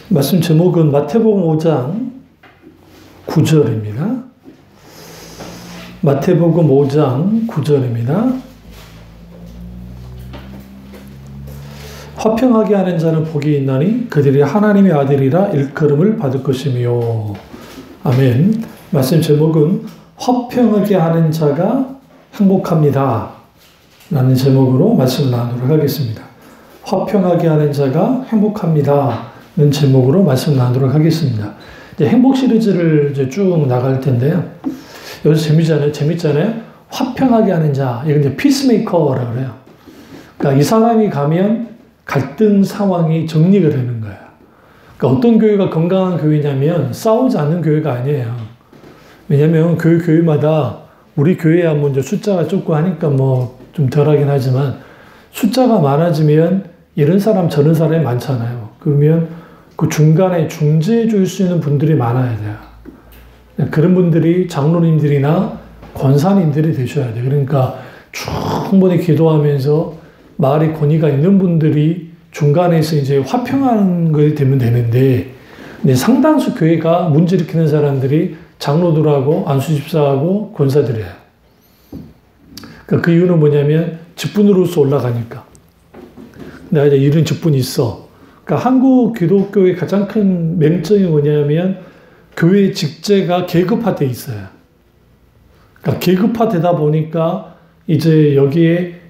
말씀 제목은 마태복음 5장 9절입니다. 마태복음 5장 9절입니다. 화평하게 하는 자는 복이 있나니 그들이 하나님의 아들이라 일컬음을 받을 것이며. 아멘. 말씀 제목은 화평하게 하는 자가 행복합니다 라는 제목으로 말씀을 나누도록 하겠습니다. 화평하게 하는 자가 행복합니다 라는 제목으로 말씀을 나누도록 하겠습니다. 이제 행복 시리즈를 이제 쭉 나갈 텐데요. 여기서 재밌잖아요. 화평하게 하는 자. 이건 이제 피스메이커라고 그래요. 그러니까 이 사람이 가면 갈등 상황이 정리가 되는 거예요. 그러니까 어떤 교회가 건강한 교회냐면 싸우지 않는 교회가 아니에요. 왜냐면 교회마다 우리 교회야 뭐 이제 숫자가 적고 하니까 뭐 좀 덜하긴 하지만 숫자가 많아지면 이런 사람 저런 사람이 많잖아요. 그러면 그 중간에 중재해 줄 수 있는 분들이 많아야 돼요. 그런 분들이 장로님들이나 권사님들이 되셔야 돼요. 그러니까 충분히 기도하면서 마을에 권위가 있는 분들이 중간에서 이제 화평하는 것이 되면 되는데, 근데 상당수 교회가 문제 일으키는 사람들이 장로들하고 안수집사하고 권사들이에요. 그러니까 그 이유는 뭐냐면 직분으로서 올라가니까. 내가 이제 이런 직분이 있어. 그러니까 한국 기독교의 가장 큰 맹점이 뭐냐면 교회 직제가 계급화돼 있어요. 그러니까 계급화되다 보니까 이제 여기에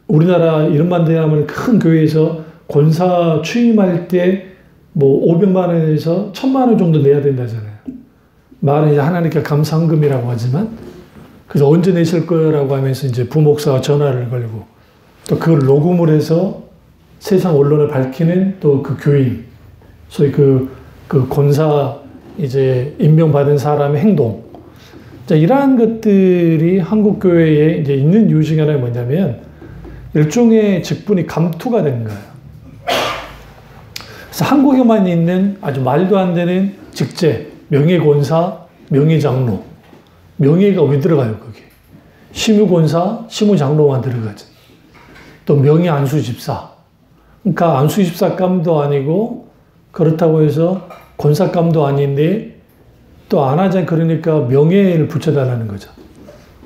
우리나라 이름만 대하면 큰 교회에서 권사 취임할 때 뭐 500만 원에서 1000만 원 정도 내야 된다잖아요. 말은 이제 하나님께 감사헌금이라고 하지만, 그래서 언제 내실 거라고 하면서 이제 부목사가 전화를 걸고 또 그걸 녹음을 해서 세상 언론에 밝히는 또 그 교인, 소위 그 권사 이제 임명받은 사람의 행동. 자, 이러한 것들이 한국 교회에 이제 있는 이유 중에 하나가 뭐냐면 일종의 직분이 감투가 된 거예요. 그래서 한국에만 있는 아주 말도 안 되는 직제, 명예권사, 명예장로. 명예가 왜 들어가요, 거기? 심우권사, 심우장로만 들어가죠. 또 명예안수집사. 그러니까 안수집사감도 아니고 그렇다고 해서 권사감도 아닌데 또 안 하자 그러니까 명예를 붙여달라는 거죠.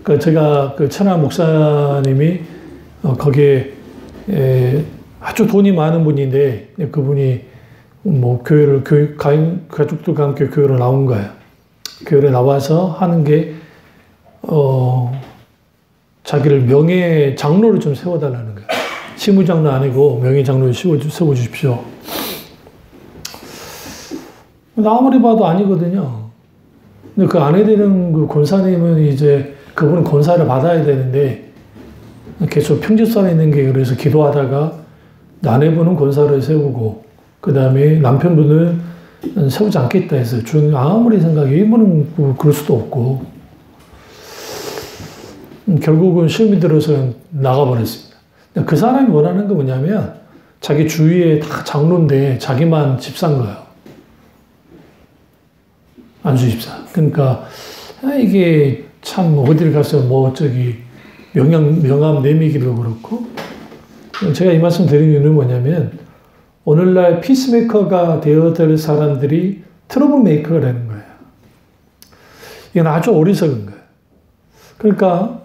그러니까 제가 그 천하 목사님이 거기에 아주 돈이 많은 분인데 그분이 뭐 교회를 가족들과 함께 교회로 나온 거예요. 교회로 나와서 하는 게 자기를 명예 장로를 좀 세워달라는 거예요. 시무장로 아니고 명예 장로를 세워주십시오. 아무리 봐도 아니거든요. 근데 그 아내 되는 그 권사님은 이제 그분은 권사를 받아야 되는데 계속 평지선에 있는 게 그래서 기도하다가 아내분은 권사를 세우고 그 다음에 남편분은 세우지 않겠다 해서 아무리 생각해 이분은 그럴 수도 없고 결국은 시험이 들어서 나가버렸습니다. 그 사람이 원하는 게 뭐냐면 자기 주위에 다 장로인데 자기만 집사인 거예요. 안수집사. 그러니까 이게 참 어딜 가서 뭐 명함 내미기도 그렇고. 제가 이 말씀 드린 이유는 뭐냐면 오늘날 피스메이커가 되어야 될 사람들이 트러블 메이커가 되는 거예요. 이건 아주 어리석은 거예요. 그러니까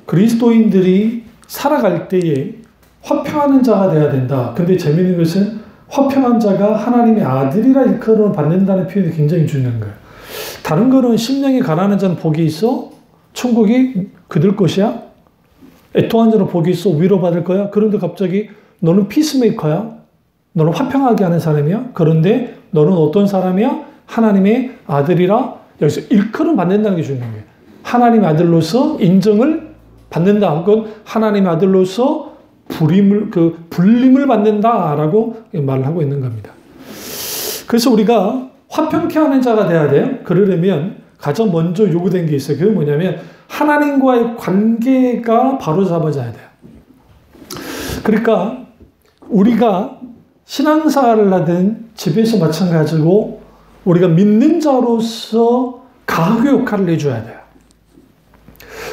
그리스도인들이 살아갈 때에 화평하는 자가 돼야 된다. 근데 재미있는 것은 화평한 자가 하나님의 아들이라 일컬음을 받는다는 표현이 굉장히 중요한 거예요. 다른 거는 심령이 가난한 자는 복이 있어? 천국이 그들 것이야? 애통한 자는 복이 있어? 위로받을 거야? 그런데 갑자기 너는 피스메이커야? 너는 화평하게 하는 사람이야? 그런데 너는 어떤 사람이야? 하나님의 아들이라 여기서 일컬음 받는다는 게 중요한 거예요. 하나님의 아들로서 인정을 받는다. 혹은 하나님의 아들로서 불림을 받는다라고 말을 하고 있는 겁니다. 그래서 우리가 화평케 하는 자가 돼야 돼요. 그러려면 가장 먼저 요구된 게 있어요. 그게 뭐냐면 하나님과의 관계가 바로 잡아져야 돼요. 그러니까 우리가 신앙생활을 하든 집에서 마찬가지고 우리가 믿는 자로서 가구 역할을 해줘야 돼요.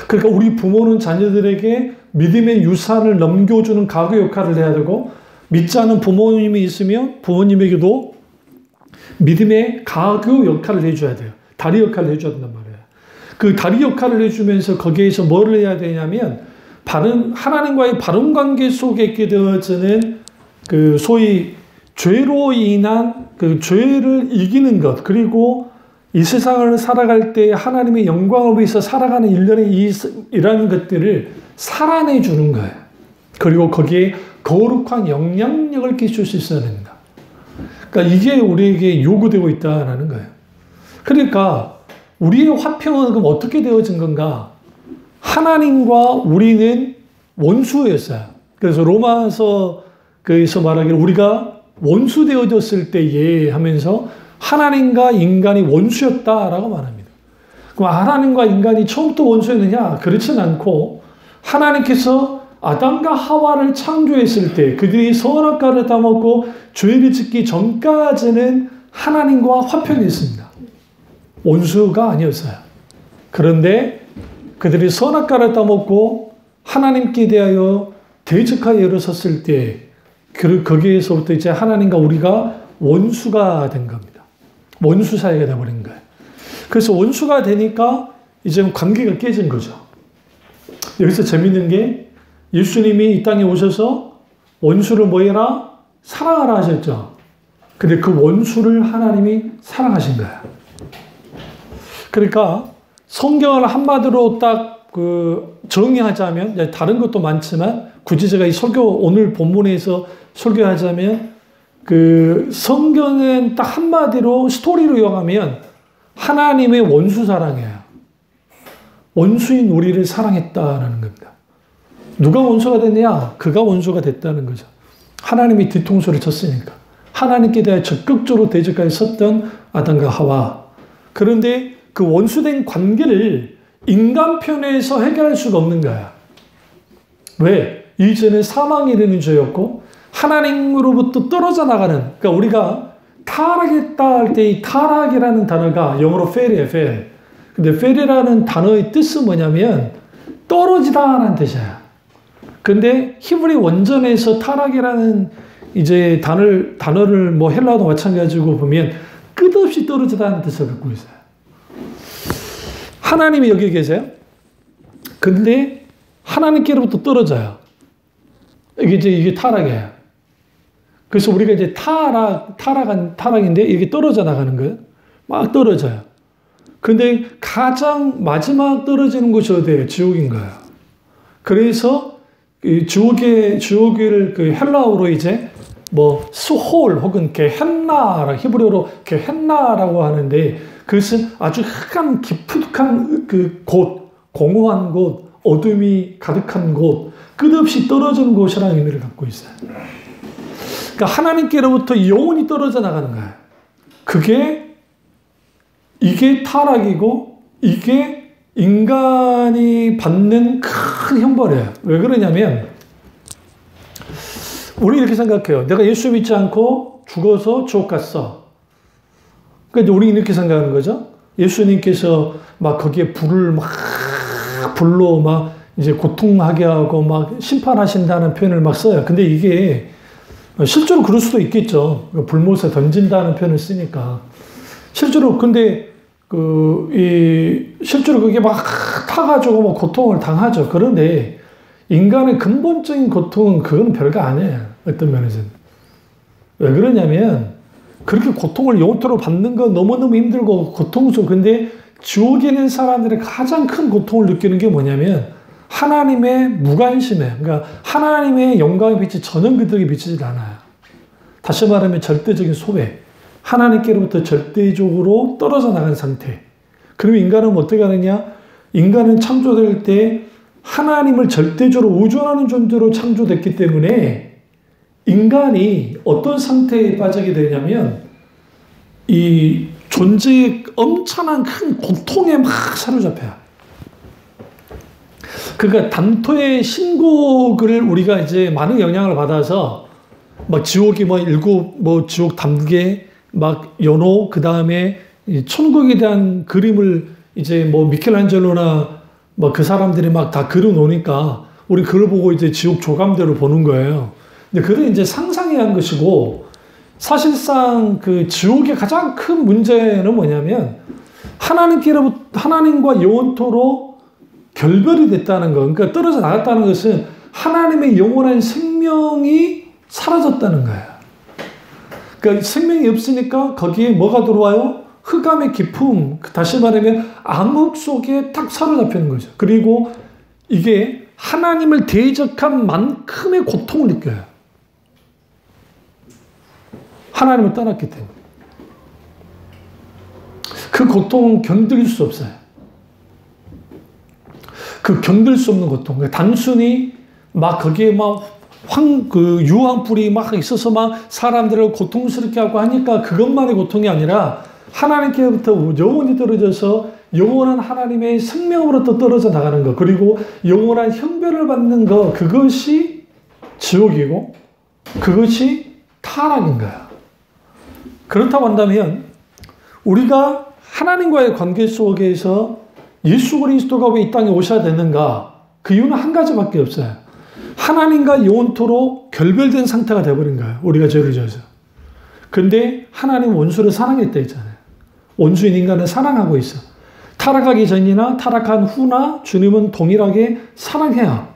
그러니까 우리 부모는 자녀들에게 믿음의 유산을 넘겨주는 가구 역할을 해야 되고 믿지 않은 부모님이 있으면 부모님에게도 믿음의 가교 역할을 해줘야 돼요. 다리 역할을 해줘야 된단 말이에요. 그 다리 역할을 해주면서 거기에서 뭘 해야 되냐면 하나님과의 바른 관계 속에 있게 되어지는 그 소위 죄로 인한 그 죄를 이기는 것, 그리고 이 세상을 살아갈 때 하나님의 영광을 위해서 살아가는 일련의 이러한 것들을 살아내 주는 거예요. 그리고 거기에 거룩한 영향력을 끼칠 수 있어야 됩니다. 그러니까 이게 우리에게 요구되고 있다는 거예요. 그러니까 우리의 화평은 그럼 어떻게 되어진 건가? 하나님과 우리는 원수였어요. 그래서 로마서에서 말하기를 우리가 원수 되어졌을 때에 하면서 하나님과 인간이 원수였다라고 말합니다. 그럼 하나님과 인간이 처음부터 원수였느냐? 그렇진 않고 하나님께서 아담과 하와를 창조했을 때 그들이 선악과를 따먹고 죄를 짓기 전까지는 하나님과 화평했습니다. 원수가 아니었어요. 그런데 그들이 선악과를 따먹고 하나님께 대하여 대적하여 일어섰을 때 거기에서부터 이제 하나님과 우리가 원수가 된 겁니다. 원수 사이가 되어버린 거예요. 그래서 원수가 되니까 이제 관계가 깨진 거죠. 여기서 재밌는 게 예수님이 이 땅에 오셔서 원수를 뭐 해라? 사랑하라 하셨죠. 근데 그 원수를 하나님이 사랑하신 거예요. 그러니까 성경을 한마디로 딱 정의하자면, 다른 것도 많지만, 굳이 제가 오늘 본문에서 설교하자면, 성경은 딱 한마디로 스토리로 요약하면, 하나님의 원수 사랑이에요. 원수인 우리를 사랑했다라는 겁니다. 누가 원수가 됐냐? 그가 원수가 됐다는 거죠. 하나님이 뒤통수를 쳤으니까. 하나님께 대해 적극적으로 대적까지 섰던 아담과 하와. 그런데 그 원수된 관계를 인간 편에서 해결할 수가 없는 거야. 왜? 이전에 사망이 이르는 죄였고 하나님으로부터 떨어져 나가는, 그러니까 우리가 타락했다 할 때 이 타락이라는 단어가 영어로 fail이에요, fail. 근데 fail이라는 단어의 뜻은 뭐냐면 떨어지다라는 뜻이야. 근데 히브리 원전에서 타락이라는 이제 단어를 뭐 헬라어도 마찬가지고 보면 끝없이 떨어지다는 뜻을 갖고 있어요. 하나님이 여기 계세요. 근데 하나님께로부터 떨어져요. 이게 타락이에요. 그래서 우리가 이제 타락인데 이게 떨어져 나가는 거예요. 막 떨어져요. 근데 가장 마지막 떨어지는 곳이 어디예요? 지옥인 거예요. 그래서 지옥을 헬라어로 이제 뭐 스홀 혹은 게헨나, 히브리어로 게헨나라고 하는데 그것은 아주 깊숙한 곳, 공허한 곳, 어둠이 가득한 곳, 끝없이 떨어지는 곳이라는 의미를 갖고 있어요. 그러니까 하나님께로부터 영원히 떨어져 나가는 거예요. 이게 타락이고 이게 인간이 받는 큰 형벌이에요. 왜 그러냐면 우리 이렇게 생각해요. 내가 예수 믿지 않고 죽어서 지옥 갔어. 그러니까 우리 이렇게 생각하는 거죠. 예수님께서 막 거기에 불로 막 이제 고통하게 하고 막 심판하신다는 표현을 막 써요. 근데 이게 실제로 그럴 수도 있겠죠. 불못에 던진다는 표현을 쓰니까. 실제로 근데 실제로 그게 막 타가지고 뭐 고통을 당하죠. 그런데 인간의 근본적인 고통은 그건 별거 아니에요. 어떤 면에서는. 왜 그러냐면 그렇게 고통을 영원토록 받는 건 너무너무 힘들고 고통스러워. 근데 지옥에 있는 사람들의 가장 큰 고통을 느끼는 게 뭐냐면 하나님의 무관심에, 그러니까 하나님의 영광의 빛이 전혀 그들에게 비치지 않아요. 다시 말하면 절대적인 소외. 하나님께로부터 절대적으로 떨어져 나간 상태. 그러면 인간은 어떻게 하느냐? 인간은 창조될 때 하나님을 절대적으로 의존하는 존재로 창조됐기 때문에 인간이 어떤 상태에 빠지게 되냐면 이 존재의 엄청난 큰 고통에 막 사로잡혀요. 그러니까 단토의 신곡을 우리가 이제 많은 영향을 받아서 막 지옥이 지옥 단계 막 연호, 그 다음에 천국에 대한 그림을 이제 미켈란젤로나 그 사람들이 막 다 그려 놓으니까 우리 그걸 보고 이제 지옥 조감대로 보는 거예요. 근데 그건 이제 상상에 한 것이고 사실상 그 지옥의 가장 큰 문제는 뭐냐면 하나님과 영원토로 결별이 됐다는 거. 그러니까 떨어져 나갔다는 것은 하나님의 영원한 생명이 사라졌다는 거예요. 그러니까 생명이 없으니까 거기에 뭐가 들어와요? 흑암의 깊음, 다시 말하면 암흑 속에 딱 사로잡히는 거죠. 그리고 이게 하나님을 대적한 만큼의 고통을 느껴요. 하나님을 떠났기 때문에. 그 고통은 견딜 수 없어요. 그 견딜 수 없는 고통. 단순히 막 거기에 막 유황불이 막 있어서 막 사람들을 고통스럽게 하고 하니까 그것만의 고통이 아니라 하나님께부터 영원히 떨어져서 영원한 하나님의 생명으로부터 떨어져 나가는 것, 그리고 영원한 형벌을 받는 것, 그것이 지옥이고 그것이 타락인 거야. 그렇다고 한다면 우리가 하나님과의 관계 속에서 예수 그리스도가 왜 이 땅에 오셔야 되는가? 그 이유는 한 가지밖에 없어요. 하나님과 영원토록 결별된 상태가 되어버린 거예요. 우리가 죄를 지어서. 근데 하나님 원수를 사랑했다 했잖아요. 원수인 인간을 사랑하고 있어. 타락하기 전이나 타락한 후나 주님은 동일하게 사랑해요.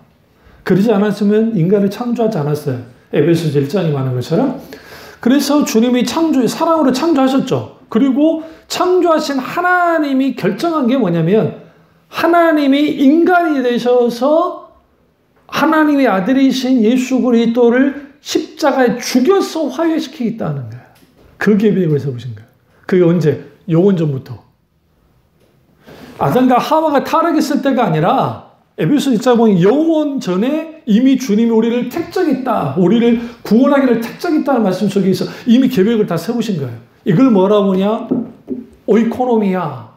그러지 않았으면 인간을 창조하지 않았어요. 에베소서 1장이 말하는 것처럼. 그래서 주님이 사랑으로 창조하셨죠. 그리고 창조하신 하나님이 결정한 게 뭐냐면 하나님이 인간이 되셔서 하나님의 아들이신 예수 그리스도를 십자가에 죽여서 화해시키겠다는 거예요. 그 계획을 세우신 거예요. 그게 언제? 영원 전부터. 아담과 하와가 타락했을 때가 아니라 에베소 1장 보면 영원 전에 이미 주님이 우리를 택정했다. 우리를 구원하기를 택정했다는 말씀 속에서 이미 계획을 다 세우신 거예요. 이걸 뭐라고 보냐? 오이코노미아.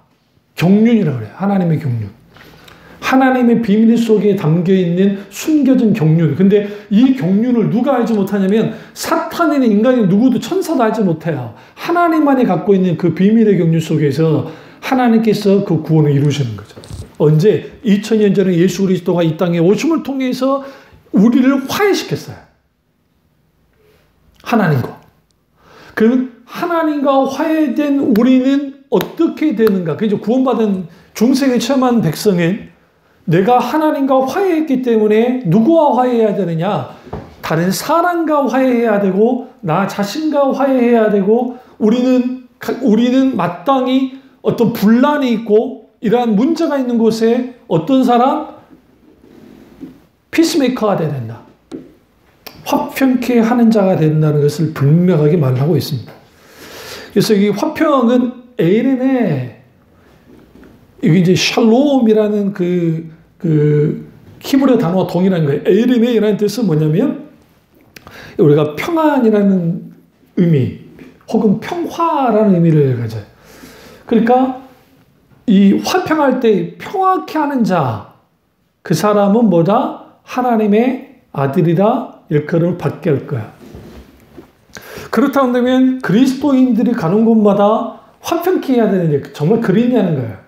경륜이라고 그래요. 하나님의 경륜. 하나님의 비밀 속에 담겨있는 숨겨진 경륜. 근데 이 경륜을 누가 알지 못하냐면 사탄이나 인간이 누구도 천사도 알지 못해요. 하나님만이 갖고 있는 그 비밀의 경륜 속에서 하나님께서 그 구원을 이루시는 거죠. 언제? 2000년 전에 예수 그리스도가 이 땅에 오심을 통해서 우리를 화해시켰어요. 하나님과. 그러면 하나님과 화해된 우리는 어떻게 되는가? 그죠? 구원받은 중생을 체험한 백성은 내가 하나님과 화해했기 때문에 누구와 화해해야 되느냐? 다른 사람과 화해해야 되고 나 자신과 화해해야 되고 우리는 마땅히 어떤 분란이 있고 이러한 문제가 있는 곳에 어떤 사람? 피스메이커가 돼야 된다. 화평케 하는 자가 된다는 것을 분명하게 말하고 있습니다. 그래서 이 화평은 에이렌의 이게 이제 샬롬이라는 그 히브리 단어와 동일한 거예요. 에이렌이라는 뜻은 뭐냐면 우리가 평안이라는 의미 혹은 평화라는 의미를 가져요. 그러니까 이 화평할 때 평화케 하는 자, 그 사람은 뭐다? 하나님의 아들이라 일컬음을 받게 할 거야. 그렇다고 한다면 그리스도인들이 가는 곳마다 화평케 해야 되는데 정말 그리냐는 거예요.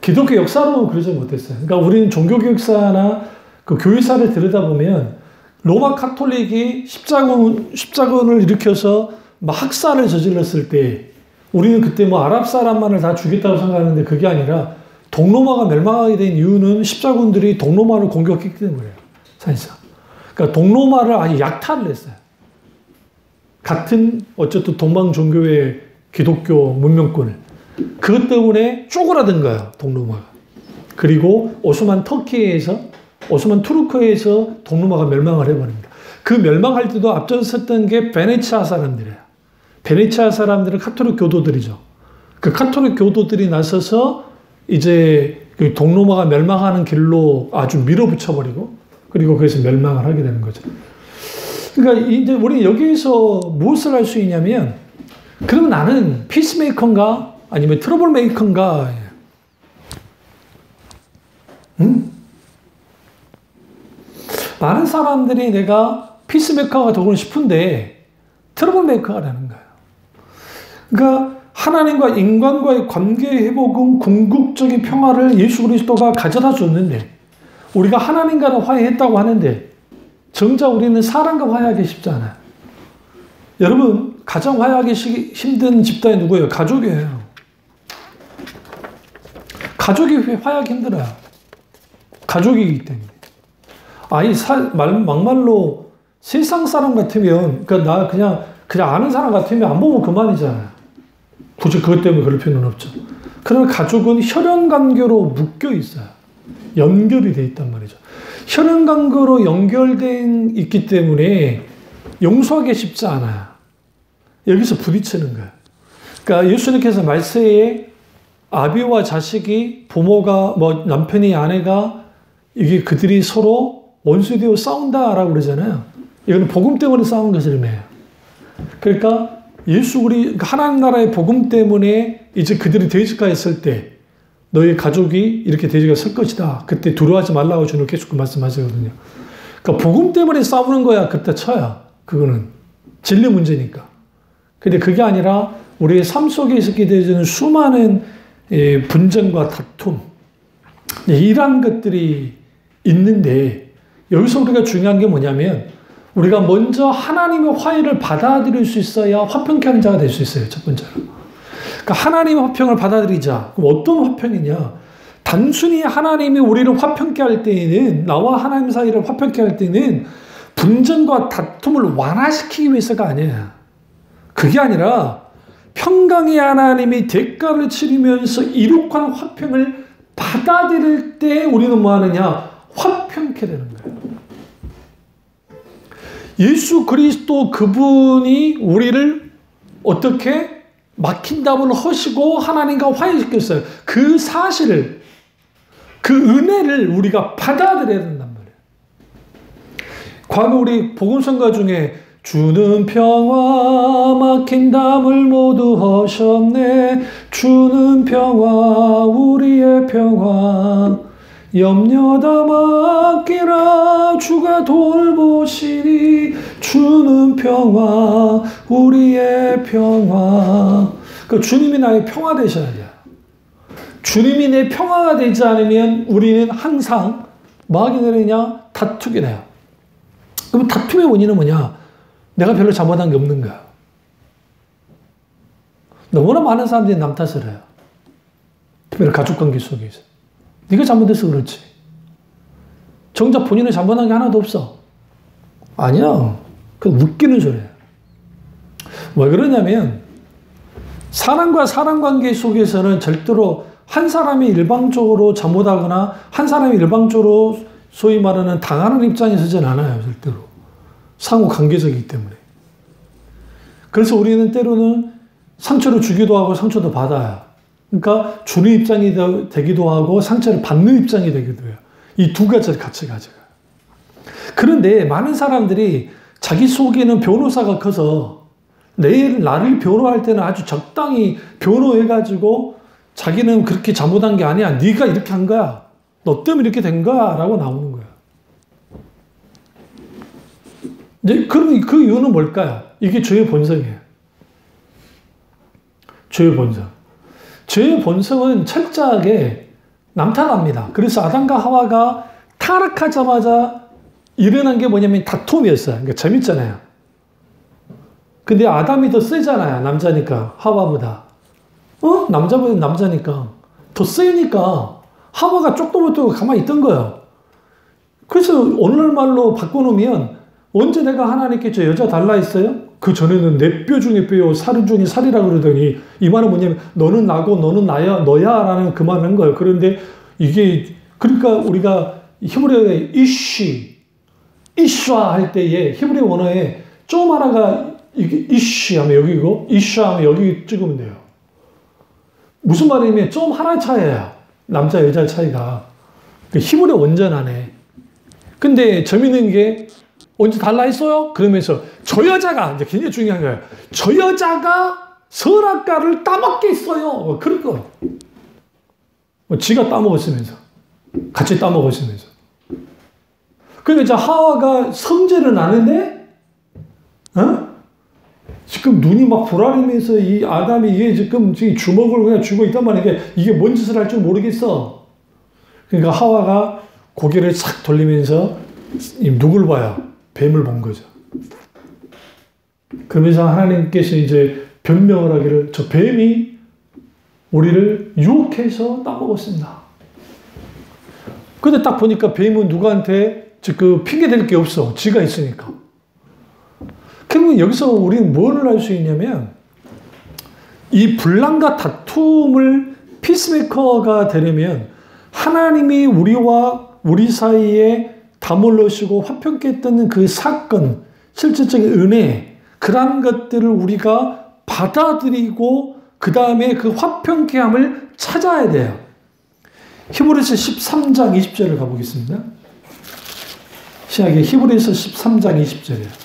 기독교 역사로는 그러지 못했어요. 그러니까 우리는 종교교 역사나 그 교회사를 들여다보면 로마 카톨릭이 십자군을 일으켜서 막 학살을 저질렀을 때 우리는 그때 뭐 아랍 사람만을 다 죽였다고 생각하는데 그게 아니라 동로마가 멸망하게 된 이유는 십자군들이 동로마를 공격했기 때문이에요. 사실상. 그러니까 동로마를 아주 약탈을 했어요. 같은 어쨌든 동방 종교의 기독교 문명권을. 그것 때문에 쪼그라든 거야, 동로마가. 그리고 오스만 투르크에서 동로마가 멸망을 해버립니다. 그 멸망할 때도 앞장섰던 게 베네치아 사람들이에요. 베네치아 사람들은 카톨릭 교도들이죠. 그 카톨릭 교도들이 나서서 이제 그 동로마가 멸망하는 길로 아주 밀어붙여버리고 그리고 거기서 멸망을 하게 되는 거죠. 그러니까 이제 우리 여기서 무엇을 할 수 있냐면 그럼 나는 피스메이커인가 아니면 트러블 메이커인가? 많은 사람들이 내가 피스메이커가 되고 싶은데 트러블 메이커가 되는 거예요. 그러니까 하나님과 인간과의 관계 회복은 궁극적인 평화를 예수 그리스도가 가져다 줬는데 우리가 하나님과는 화해했다고 하는데 정작 우리는 사람과 화해하기 쉽지 않아요. 여러분 가장 화해하기 힘든 집단이 누구예요? 가족이에요. 가족이 화해하기 힘들어요. 가족이기 때문에. 막말로 세상 사람 같으면, 그러니까 나 그냥 아는 사람 같으면 안 보면 그만이잖아요. 굳이 그것 때문에 그럴 필요는 없죠. 그러나 가족은 혈연 관계로 묶여 있어요. 연결이 돼 있단 말이죠. 혈연 관계로 연결된 있기 때문에 용서하기 쉽지 않아요. 여기서 부딪히는 거예요. 그러니까 예수님께서 말세에 아비와 자식이, 부모가, 남편이, 아내가, 이게 그들이 서로 원수되어 싸운다라고 그러잖아요. 이거는 복음 때문에 싸운 것을 의미해요. 그러니까 하나님 나라의 복음 때문에 이제 그들이 돼지가 있을 때 너희 가족이 이렇게 돼지가 설 것이다. 그때 두려워하지 말라고 주는 계속 말씀하시거든요. 그러니까 복음 때문에 싸우는 거야. 그때 쳐야. 그거는 진리 문제니까. 근데 그게 아니라 우리의 삶 속에 있게 되는 수많은 분쟁과 다툼, 이러한 것들이 있는데 여기서 우리가 중요한 게 뭐냐면 우리가 먼저 하나님의 화해를 받아들일 수 있어야 화평케 하는 자가 될 수 있어요. 첫 번째로. 그러니까 하나님의 화평을 받아들이자. 그럼 어떤 화평이냐? 단순히 하나님이 우리를 화평케 할 때에는, 나와 하나님 사이를 화평케 할 때는 분쟁과 다툼을 완화시키기 위해서가 아니에요. 그게 아니라 평강의 하나님이 대가를 치르면서 이룩한 화평을 받아들일 때 우리는 뭐 하느냐? 화평케 되는 거예요. 예수 그리스도 그분이 우리를 어떻게 막힌 담을 허시고 하나님과 화해시켰어요. 그 사실을, 그 은혜를 우리가 받아들여야 된단 말이에요. 과거 우리 복음성가 중에 주는 평화 막힌 담을 모두 허셨네. 주는 평화 우리의 평화 염려 다 맡기라. 주가 돌보시니. 주는 평화 우리의 평화. 그 주님이 나의 평화 되셔야 돼요. 주님이 내 평화가 되지 않으면 우리는 항상 뭐 하게 되느냐? 다투게 돼요. 그럼 다툼의 원인은 뭐냐? 내가 별로 잘못한 게 없는 거야. 너무나 많은 사람들이 남 탓을 해요. 특별히 가족관계 속에서. 네가 잘못해서 그렇지. 정작 본인은 잘못한 게 하나도 없어. 아니야. 그건 웃기는 소리예요. 왜 그러냐면 사람과 사람 관계 속에서는 절대로 한 사람이 일방적으로 잘못하거나 한 사람이 일방적으로 소위 말하는 당하는 입장에 서진 않아요. 절대로. 상호 관계적이기 때문에. 그래서 우리는 때로는 상처를 주기도 하고 상처도 받아요. 그러니까 주는 입장이 되기도 하고 상처를 받는 입장이 되기도 해요. 이 두 가지를 같이 가져가요. 그런데 많은 사람들이 자기 속에는 변호사가 커서 나를 변호할 때는 아주 적당히 변호해가지고 자기는 그렇게 잘못한 게 아니야. 네가 이렇게 한 거야. 너 때문에 이렇게 된 거야. 라고 나오는 거야. 이제 그 이유는 뭘까요? 이게 죄의 본성이에요. 죄의 본성. 죄의 본성은 철저하게 남탓합니다. 그래서 아담과 하와가 타락하자마자 일어난 게 뭐냐면 다툼이었어요. 그러니까 재밌잖아요. 근데 아담이 더 세잖아요. 남자니까. 하와보다. 남자보다 남자니까. 더 세니까 하와가 쪽도 못하고 가만히 있던 거예요. 그래서 오늘날말로 바꿔놓으면 언제 내가 하나님께 저 여자 달라 했어요? 그 전에는 내 뼈 중에 뼈요, 살 중에 살이라 그러더니 이 말은 뭐냐면 너는 나고 너는 너야 라는 그 말을 한 거예요. 그런데 이게 그러니까 우리가 히브리어의 이슈아 할 때에 히브리 원어에 좀 하나가 이게 이슈 하면 여기고 이슈 하면 여기 찍으면 돼요. 무슨 말이냐면 좀 하나 차이예요. 남자 여자 차이가. 히브리 원전 안에. 근데 재밌는 게 언제 달라 했어요? 그러면서 저 여자가 이제 굉장히 중요한 거예요. 저 여자가 선악과를 따먹게 했어요. 그럴 거. 지가 따먹었으면서 같이 따먹었으면서. 그러니까 이제 하와가 성질은 나는데, 지금 눈이 막 부라리면서 이 아담이 이게 지금 주먹을 그냥 쥐고 있단 말이야. 이게 뭔 짓을 할 줄 모르겠어. 그러니까 하와가 고개를 싹 돌리면서 누굴 봐요? 뱀을 본 거죠. 그러면서 하나님께서 이제 변명을 하기를 저 뱀이 우리를 유혹해서 따먹었습니다. 근데 딱 보니까 뱀은 누구한테 그 핑계 댈 게 없어. 지가 있으니까. 그러면 여기서 우리는 뭘 알 수 있냐면 이 분란과 다툼을 피스메이커가 되려면 하나님이 우리와 우리 사이에 담을 넣으시고 화평케 했던 그 사건, 실질적인 은혜, 그러한 것들을 우리가 받아들이고 그 다음에 그 화평케 함을 찾아야 돼요. 히브리서 13장 20절을 가보겠습니다. 시작에 히브리서 13장 20절이에요.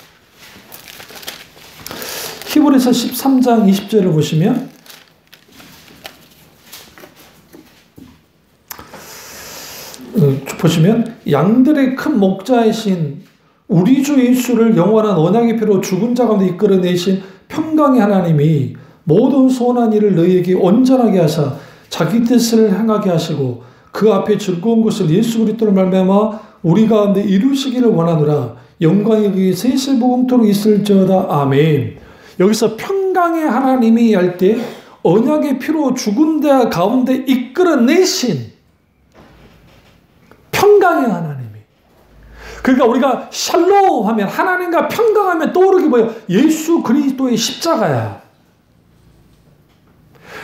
히브리서 13장 20절을 보시면 양들의 큰 목자이신 우리 주 예수를 영원한 언약의 피로 죽은 자 가운데 이끌어내신 평강의 하나님이 모든 소원한 일을 너희에게 온전하게 하사 자기 뜻을 행하게 하시고 그 앞에 즐거운 것을 예수 그리스도로 말미암아 우리 가운데 이루시기를 원하노라. 영광이 그의 세실복음토록 있을지어다. 아멘. 여기서 평강의 하나님이 할 때 언약의 피로 죽은 자 가운데 이끌어내신 평강의 하나님이. 그러니까 우리가 샬롬 하면 하나님과 평강하면 떠오르기 뭐예요? 예수 그리스도의 십자가야.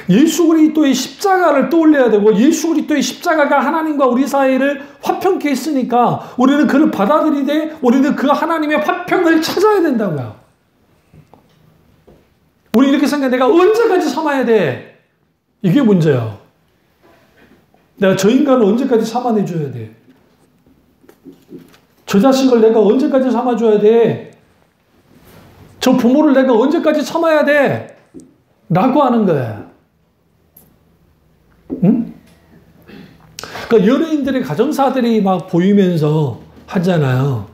예수 그리스도의 십자가를 떠올려야 되고 예수 그리스도의 십자가가 하나님과 우리 사이를 화평케 했으니까 우리는 그를 받아들이되 우리는 그 하나님의 화평을 찾아야 된다고요. 우리 이렇게 생각해. 내가 언제까지 참아야 돼? 이게 문제야. 내가 저 인간을 언제까지 참아내줘야 돼? 저 자식을 내가 언제까지 참아줘야 돼? 저 부모를 내가 언제까지 참아야 돼? 라고 하는 거야. 응? 그러니까 연예인들의 가정사들이 막 보이면서 하잖아요.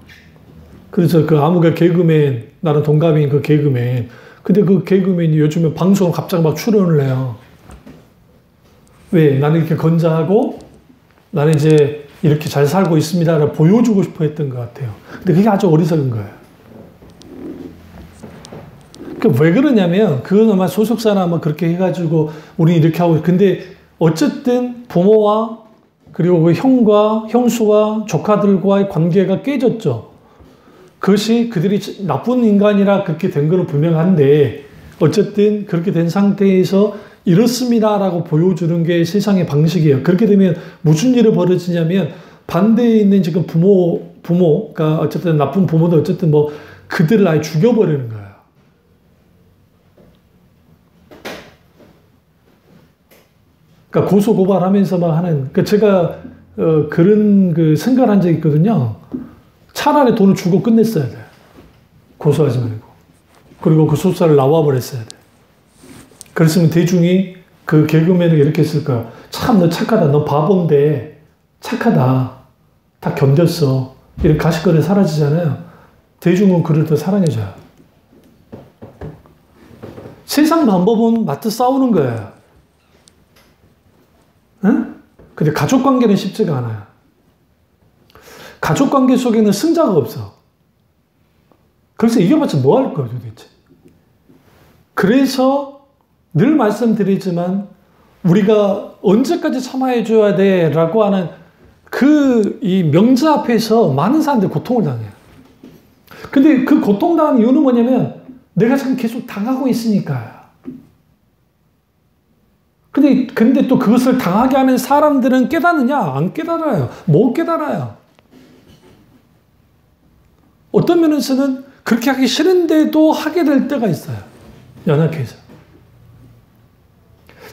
그래서 그 아무가 개그맨, 나랑 동갑인 그 개그맨. 근데 그 개그맨이 요즘에 방송을 갑자기 막 출연을 해요. 왜? 나는 이렇게 건장하고 나는 이제 이렇게 잘 살고 있습니다를 보여주고 싶어 했던 것 같아요. 근데 그게 아주 어리석은 거예요. 그러니까 왜 그러냐면 그건 아마 소속사나 뭐 그렇게 해가지고 우리 이렇게 하고 근데 어쨌든 부모와 그리고 그 형과 형수와 조카들과의 관계가 깨졌죠. 그것이 그들이 나쁜 인간이라 그렇게 된 건 분명한데 어쨌든 그렇게 된 상태에서 이렇습니다라고 보여주는 게 세상의 방식이에요. 그렇게 되면 무슨 일이 벌어지냐면 반대에 있는 지금 부모가 어쨌든 나쁜 부모도 어쨌든 뭐 그들을 아예 죽여버리는 거예요. 그러니까 고소고발하면서 막 하는, 그러니까 제가 그런 그 생각을 한 적이 있거든요. 차라리 돈을 주고 끝냈어야 돼. 고소하지 말고. 그리고 그 소사를 나와버렸어야 돼. 그랬으면 대중이 그 개그맨을 이렇게 했을 거야. 참 너 착하다. 너 바본데 착하다. 다 견뎠어. 이런 가십거리 사라지잖아요. 대중은 그를 더 사랑해줘요. 세상 방법은 맞서 싸우는 거예요. 응? 근데 가족관계는 쉽지가 않아요. 가족관계 속에는 승자가 없어. 그래서 이겨봤자 뭐 할 거야 도대체. 그래서 늘 말씀드리지만 우리가 언제까지 참아줘야 돼 라고 하는 이 명제 앞에서 많은 사람들이 고통을 당해요. 근데 그 고통당하는 이유는 뭐냐면 내가 지금 계속 당하고 있으니까요. 근데 또 그것을 당하게 하는 사람들은 깨닫느냐? 안 깨달아요. 못 깨달아요. 어떤 면에서는 그렇게 하기 싫은데도 하게 될 때가 있어요. 연약해서.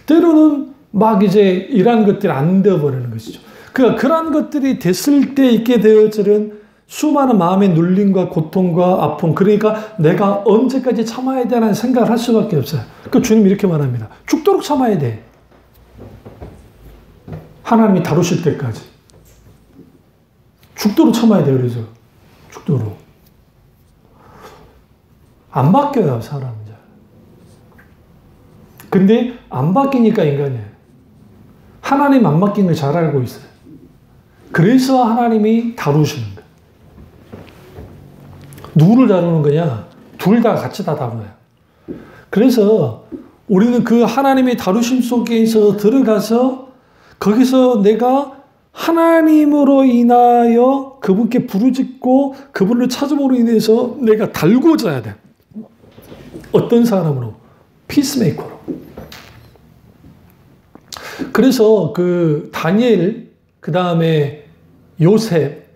때로는 막 이제 이러한 것들이 안 되어버리는 것이죠. 그러니까 그러한 것들이 됐을 때 있게 되어지는 수많은 마음의 눌림과 고통과 아픔. 그러니까 내가 언제까지 참아야 되는 생각을 할 수밖에 없어요. 그러니까 주님 이렇게 말합니다. 죽도록 참아야 돼. 하나님이 다루실 때까지. 죽도록 참아야 돼요. 그래서 죽도록. 안 바뀌어요. 사람은. 근데 안 바뀌니까 인간이에요. 하나님 안 바뀌는 걸 잘 알고 있어요. 그래서 하나님이 다루시는 거예요. 누구를 다루는 거냐? 둘 다 같이 다 다루어요. 그래서 우리는 그 하나님의 다루심 속에서 들어가서 거기서 내가 하나님으로 인하여 그분께 부르짖고 그분을 찾음으로 인해서 내가 달궈져야 돼. 어떤 사람으로? 피스메이커로. 그래서 그 다니엘, 그 다음에 요셉,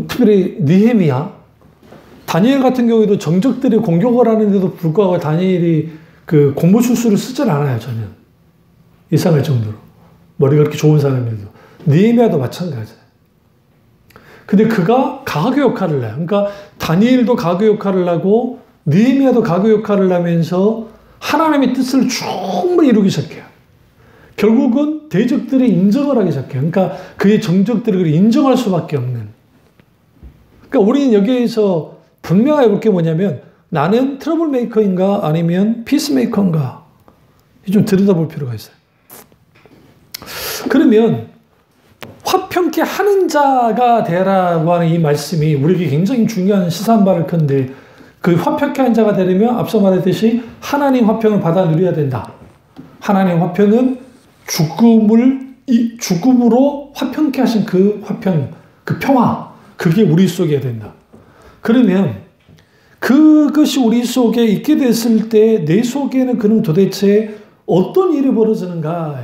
특별히 느헤미야, 다니엘 같은 경우에도 정적들이 공격을 하는데도 불구하고 다니엘이 그 공부술수를 쓰질 않아요, 전혀. 이상할 정도로. 머리가 그렇게 좋은 사람인데도. 느헤미야도 마찬가지예요. 근데 그가 가교 역할을 해요. 그러니까 다니엘도 가교 역할을 하고 느헤미야도 가교 역할을 하면서 하나님의 뜻을 충분히 이루기 시작해요. 결국은 대적들이 인정을 하기 시작해요. 그러니까 그의 정적들을 인정할 수밖에 없는. 그러니까 우리는 여기에서 분명하게 볼 게 뭐냐면 나는 트러블 메이커인가 아니면 피스메이커인가 좀 들여다볼 필요가 있어요. 그러면 화평케 하는 자가 되라고 하는 이 말씀이 우리에게 굉장히 중요한 시사한 바를 건데 그 화평케 하는 자가 되려면 앞서 말했듯이 하나님 화평을 받아 누려야 된다. 하나님 화평은 죽음으로 화평케 하신 그 화평, 그 평화, 그게 우리 속에 된다. 그러면 그것이 우리 속에 있게 됐을 때 내 속에는 그는 도대체 어떤 일이 벌어지는가?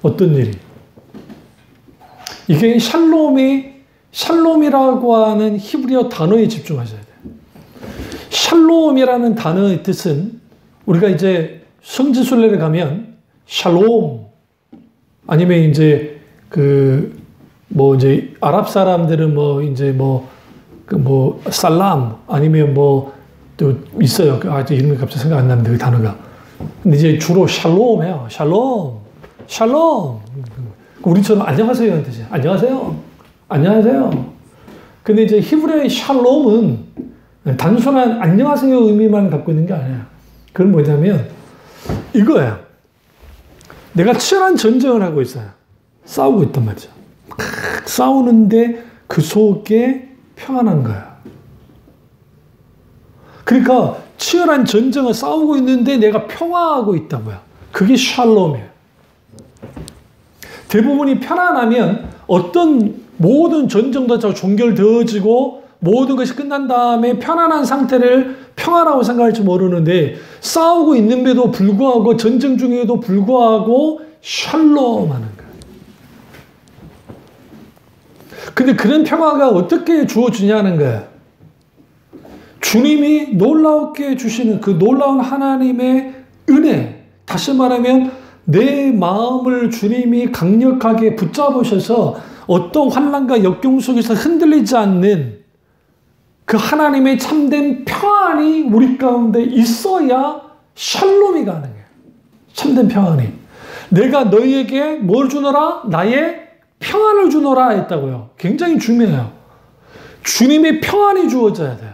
어떤 일이? 이게 샬롬이라고 하는 히브리어 단어에 집중하셔야 돼요. 샬롬이라는 단어의 뜻은 우리가 이제 성지순례를 가면 샬롬 아니면 이제 이제 아랍 사람들은 살람 아니면 또 있어요. 아직 이름이 갑자기 생각 안 나는데 그 단어가. 근데 이제 주로 샬롬이에요. 샬롬. 우리처럼 안녕하세요 하는 뜻이에요. 안녕하세요. 근데 이제 히브리어의 샬롬은 단순한 안녕하세요 의미만 갖고 있는 게 아니에요. 그건 뭐냐면 이거예요. 내가 치열한 전쟁을 하고 있어요. 싸우고 있단 말이죠. 싸우는데 그 속에 평안한 거야. 그러니까 치열한 전쟁을 싸우고 있는데 내가 평화하고 있다고요. 그게 샬롬이에요. 대부분이 편안하면 모든 전쟁도 종결되어지고 모든 것이 끝난 다음에 편안한 상태를 평화라고 생각할지 모르는데 싸우고 있는데도 불구하고 전쟁 중에도 불구하고 샬롬 하는 거예요. 근데 그런 평화가 어떻게 주어지냐는 거예요. 주님이 놀랍게 주시는 그 놀라운 하나님의 은혜, 다시 말하면 내 마음을 주님이 강력하게 붙잡으셔서 어떤 환난과 역경 속에서 흔들리지 않는 그 하나님의 참된 평안이 우리 가운데 있어야 샬롬이 가능해요. 참된 평안이. 내가 너희에게 뭘 주노라? 나의 평안을 주노라 했다고요. 굉장히 중요해요. 주님의 평안이 주어져야 돼요.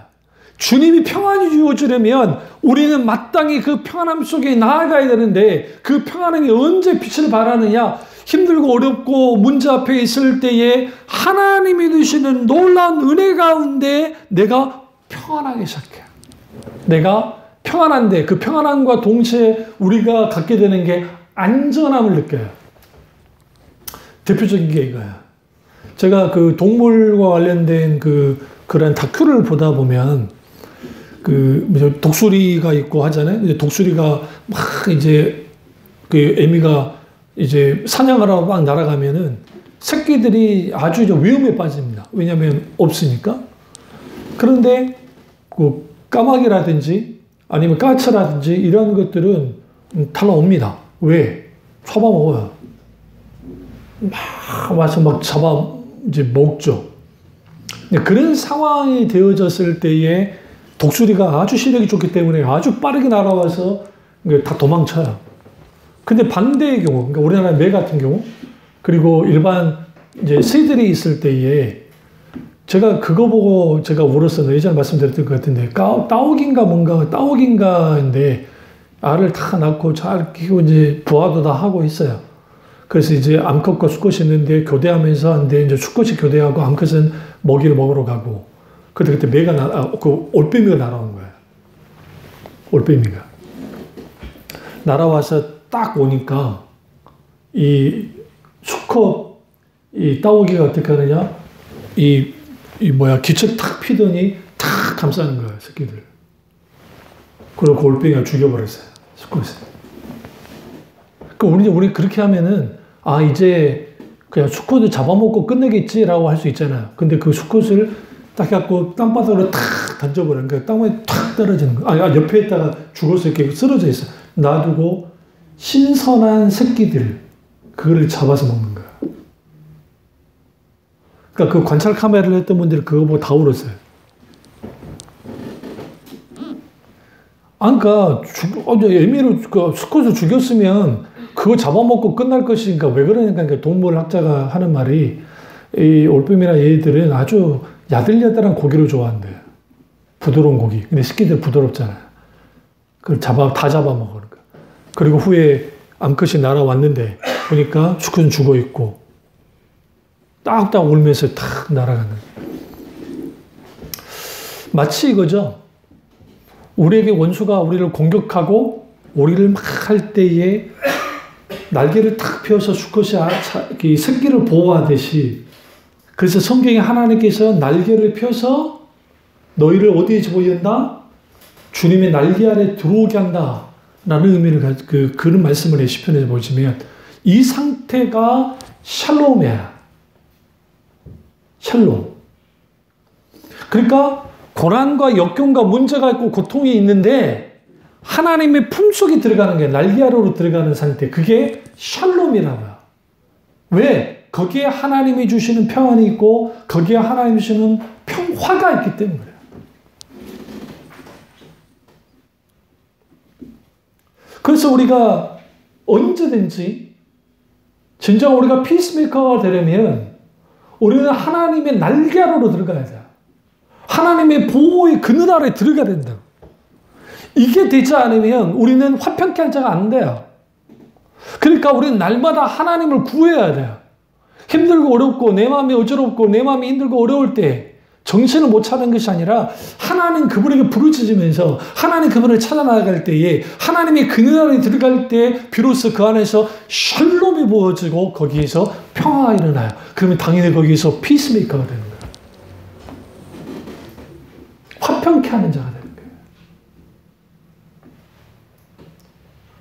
주님이 평안이 주어지려면 우리는 마땅히 그 평안함 속에 나아가야 되는데 그 평안함이 언제 빛을 발하느냐? 힘들고 어렵고 문제 앞에 있을 때에 하나님이 주시는 놀라운 은혜 가운데 내가 평안하기 시작해요. 내가 평안한데 그 평안함과 동시에 우리가 갖게 되는 게 안전함을 느껴요. 대표적인 게 이거예요. 제가 그 동물과 관련된 그런 다큐를 보다 보면 독수리가 있고 하잖아요. 독수리가 막 이제 그 애미가 이제 사냥을 하고 막 날아가면은 새끼들이 아주 위험에 빠집니다. 왜냐하면 없으니까. 그런데 그 까마귀라든지 아니면 까치라든지 이런 것들은 달라옵니다. 왜? 잡아먹어요. 막 와서 막 이제 먹죠. 그런 상황이 되어졌을 때에 독수리가 아주 시력이 좋기 때문에 아주 빠르게 날아와서 다 도망쳐요. 근데 반대의 경우, 그러니까 우리나라 매 같은 경우, 그리고 일반 이제 새들이 있을 때에 제가 그거 보고 제가 울었었는데 예전에 말씀드렸던 것 같은데 따오기인가인데 알을 다 낳고 잘 키우고 이제 부화도 다 하고 있어요. 그래서 이제 암컷과 수컷이 있는데 교대하면서 한데 이제 수컷이 교대하고 암컷은 먹이를 먹으러 가고 그때 그 올빼미가 날아온 거예요. 올빼미가. 날아와서 딱 오니까 수컷 따오기가 어떻게 하느냐? 기척 탁 피더니 탁 감싸는 거예요, 새끼들. 그리고 그 올빼미가 죽여버렸어요, 수컷을. 그러니까 우리 그렇게 하면은, 이제 그냥 수컷을 잡아먹고 끝내겠지라고 할 수 있잖아요. 근데 그 수컷을 딱 해갖고 땅바닥으로 탁 던져버리는 거예요. 땅에 탁 떨어지는 거예요. 옆에 있다가 죽어서 이렇게 쓰러져 있어. 놔두고 신선한 새끼들, 그거를 잡아서 먹는 거예요. 그러니까 그 관찰 카메라를 했던 분들이 그거 보고 다 울었어요. 그러니까 애미를 수컷을 죽였으면 그거 잡아먹고 끝날 것이니까 왜 그러니까 동물학자가 하는 말이 이 올빼미나 얘들은 아주 야들야들한 고기를 좋아한대요. 부드러운 고기. 근데 새끼들 부드럽잖아요. 그걸 다 잡아먹는 거야. 그리고 후에 암컷이 날아왔는데 보니까 수컷은 죽어 있고 딱딱 울면서 탁 날아가는. 마치 이거죠. 우리에게 원수가 우리를 공격하고 우리를 막 할 때에 날개를 탁 펴서 수컷이 새끼를 보호하듯이, 그래서 성경에 하나님께서 날개를 펴서 너희를 어디에 보인다? 주님의 날개 아래 들어오게 한다 라는 의미를 그런 말씀을 시편에서 보시면 이 상태가 샬롬이야. 샬롬. 그러니까 고난과 역경과 문제가 있고 고통이 있는데 하나님의 품속에 들어가는 게 날개 아래로 들어가는 상태. 그게 샬롬이라고요. 왜? 거기에 하나님이 주시는 평안이 있고 거기에 하나님이 주시는 평화가 있기 때문에 그래요. 그래서 우리가 언제든지 진정 우리가 피스메이커가 되려면 우리는 하나님의 날개 아래로 들어가야 돼요. 하나님의 보호의 그늘 아래 들어가야 된다. 이게 되지 않으면 우리는 화평케 한 자가 안 돼요. 그러니까 우리는 날마다 하나님을 구해야 돼요. 힘들고 어렵고 내 마음이 어지럽고 내 마음이 힘들고 어려울 때 정신을 못 차리는 것이 아니라 하나님 그분에게 부르짖으면서 하나님 그분을 찾아나갈 때에 하나님의 그늘 안에 들어갈 때 비로소 그 안에서 샬롬이 부어지고 거기에서 평화가 일어나요. 그러면 당연히 거기에서 피스메이커가 되는 거예요. 화평케 하는 자가 되는 거예요.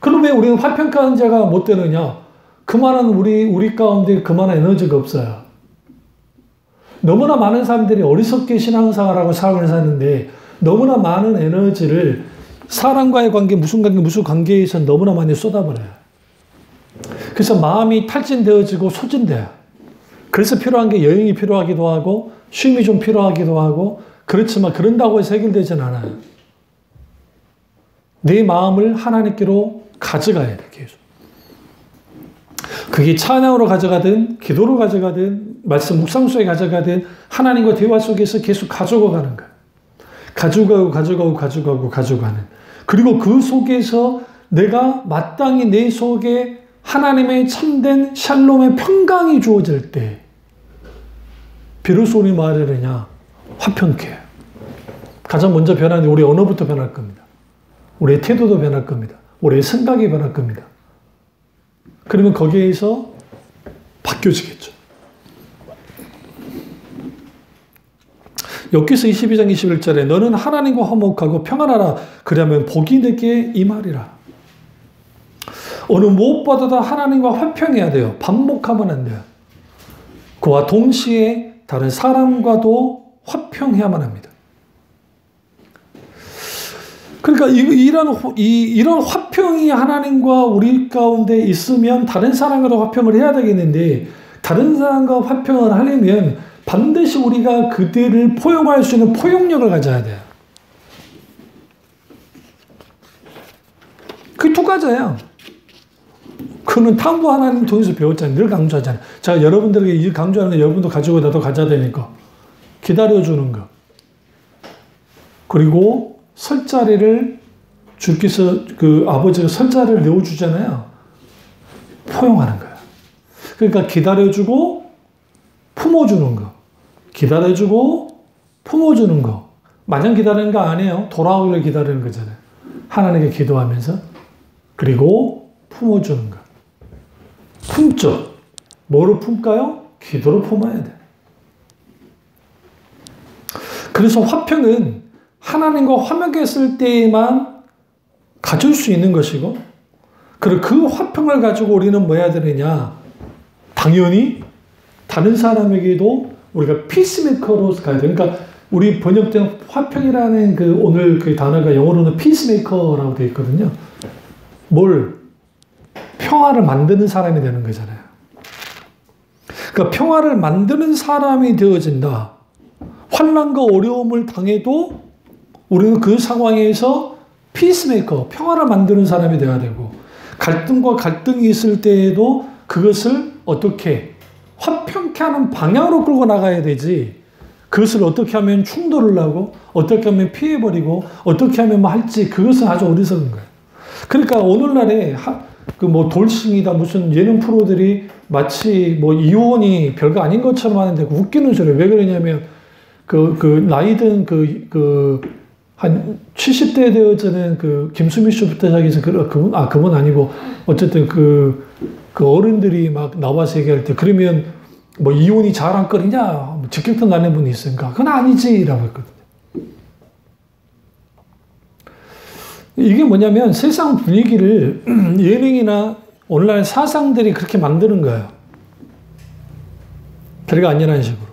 그럼 왜 우리는 화평케 하는 자가 못 되느냐? 그만한 우리 가운데 그만한 에너지가 없어요. 너무나 많은 사람들이 어리석게 신앙생활하고 삶을 사는데 너무나 많은 에너지를 사람과의 관계, 무슨 관계에서 너무나 많이 쏟아버려요. 그래서 마음이 탈진되어지고 소진돼요. 그래서 필요한 게 여행이 필요하기도 하고 쉼이 좀 필요하기도 하고 그렇지만 그런다고 해서 해결되진 않아요. 내 마음을 하나님께로 가져가야 돼, 계속. 그게 찬양으로 가져가든 기도로 가져가든 말씀 묵상 속에 가져가든 하나님과 대화 속에서 계속 가지고 가는 거예요. 가져가는. 그리고 그 속에서 내가 마땅히 내 속에 하나님의 참된 샬롬의 평강이 주어질 때 비로소 우리 말하느냐 화평케. 가장 먼저 변하는 게 우리 언어부터 변할 겁니다. 우리의 태도도 변할 겁니다. 우리의 생각이 변할 겁니다. 그러면 거기에서 바뀌어지겠죠. 욥기서 22장 21절에 너는 하나님과 화목하고 평안하라. 그러면 복이 내게 임하리라. 어느 무엇보다도 하나님과 화평해야 돼요. 반목하면 안 돼요. 그와 동시에 다른 사람과도 화평해야만 합니다. 그러니까 이런 화평이 하나님과 우리 가운데 있으면 다른 사람과도 화평을 해야 되겠는데 다른 사람과 화평을 하려면 반드시 우리가 그들을 포용할 수 있는 포용력을 가져야 돼요. 그게 두 가지예요. 그는 탐구 하나님 통해서 배웠잖아요. 늘 강조하잖아요. 제가 여러분들에게 이 강조하는 거 여러분도 가지고 나도 가져야 되니까 기다려주는 거. 그리고 설 자리를 주께서 아버지가 설 자리를 내어주잖아요. 포용하는 거예요. 그러니까 기다려주고 품어주는 거. 기다려주고 품어주는 거. 마냥 기다리는 거 아니에요. 돌아오기를 기다리는 거잖아요. 하나님께 기도하면서. 그리고 품어주는 거. 품죠. 뭐로 품까요? 기도로 품어야 돼. 그래서 화평은 하나님과 화목했을 때에만 가질 수 있는 것이고, 그리고 그 화평을 가지고 우리는 뭐 해야 되느냐? 당연히 다른 사람에게도 우리가 피스메이커로 가야 돼. 그러니까 우리 번역된 화평이라는 그 오늘 그 단어가 영어로는 피스메이커라고 되어 있거든요. 뭘? 평화를 만드는 사람이 되는 거잖아요. 그러니까 평화를 만드는 사람이 되어진다. 환난과 어려움을 당해도 우리는 그 상황에서 피스메이커, 평화를 만드는 사람이 되어야 되고, 갈등과 갈등이 있을 때에도 그것을 어떻게 화평케 하는 방향으로 끌고 나가야 되지, 그것을 어떻게 하면 충돌을 하고, 어떻게 하면 피해버리고, 어떻게 하면 뭐 할지, 그것은 아주 어리석은 거예요. 그러니까 오늘날에 그 뭐 돌싱이다 무슨 예능 프로들이 마치 뭐 이혼이 별거 아닌 것처럼 하는데 웃기는 소리예요. 왜 그러냐면 그 나이든 한 70대 되어지는 그 김수미 씨부터 시작해서 그분 아니고 어쨌든 그 어른들이 막 나와서 얘기할 때 그러면 뭐 이혼이 자랑거리냐 직격탄 나는 분이 있으니까 그건 아니지라고 했거든요. 이게 뭐냐면 세상 분위기를 예능이나 온라인 사상들이 그렇게 만드는 거예요. 별거 아니라는 식으로.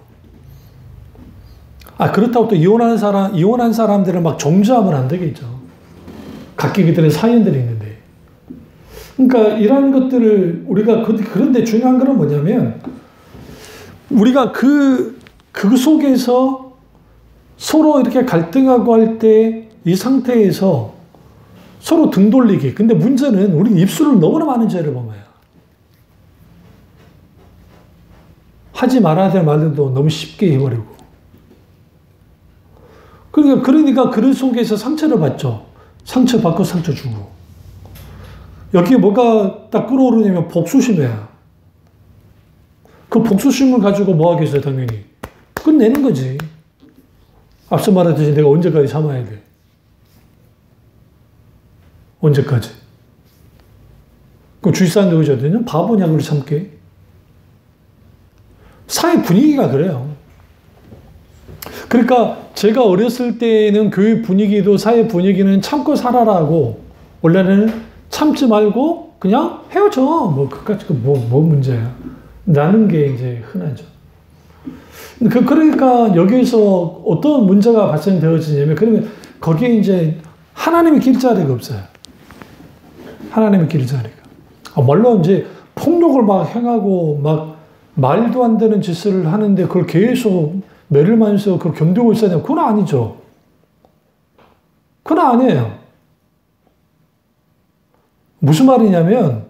그렇다고 또 이혼한 사람들을 막 정죄하면 안 되겠죠. 각기 그들의 사연들이 있는데. 그러니까 이런 것들을 우리가, 그런데 중요한 건 뭐냐면, 우리가 그 속에서 서로 이렇게 갈등하고 할 때 이 상태에서 서로 등 돌리기. 근데 문제는 우리 입술을 너무나 많은 죄를 범해요. 하지 말아야 될 말들도 너무 쉽게 해버리고. 그러니까 그 속에서 상처를 받죠. 상처 받고 상처 주고. 여기에 뭐가 딱 끌어오르냐면 복수심이야. 그 복수심을 가지고 뭐 하겠어요, 당연히. 끝내는 거지. 앞서 말했듯이 내가 언제까지 참아야 돼? 언제까지? 그 주위 사람들 그러거든요. 바보냐, 그걸 참게. 사회 분위기가 그래요. 그러니까 제가 어렸을 때는 교회 분위기도 사회 분위기는 참고 살아라고, 원래는 참지 말고 그냥 헤어져. 뭐 그까짓 뭐 문제야. 나는 게 이제 흔하죠. 그러니까 여기에서 어떤 문제가 발생되어지냐면, 그러면 거기에 이제 하나님의 길자리가 없어요. 하나님의 길자리가. 물론 이제 폭력을 막 행하고 막 말도 안 되는 짓을 하는데 그걸 계속 매를 맞으면서 그걸 견디고 있어야 되나? 그건 아니죠. 그건 아니에요. 무슨 말이냐면,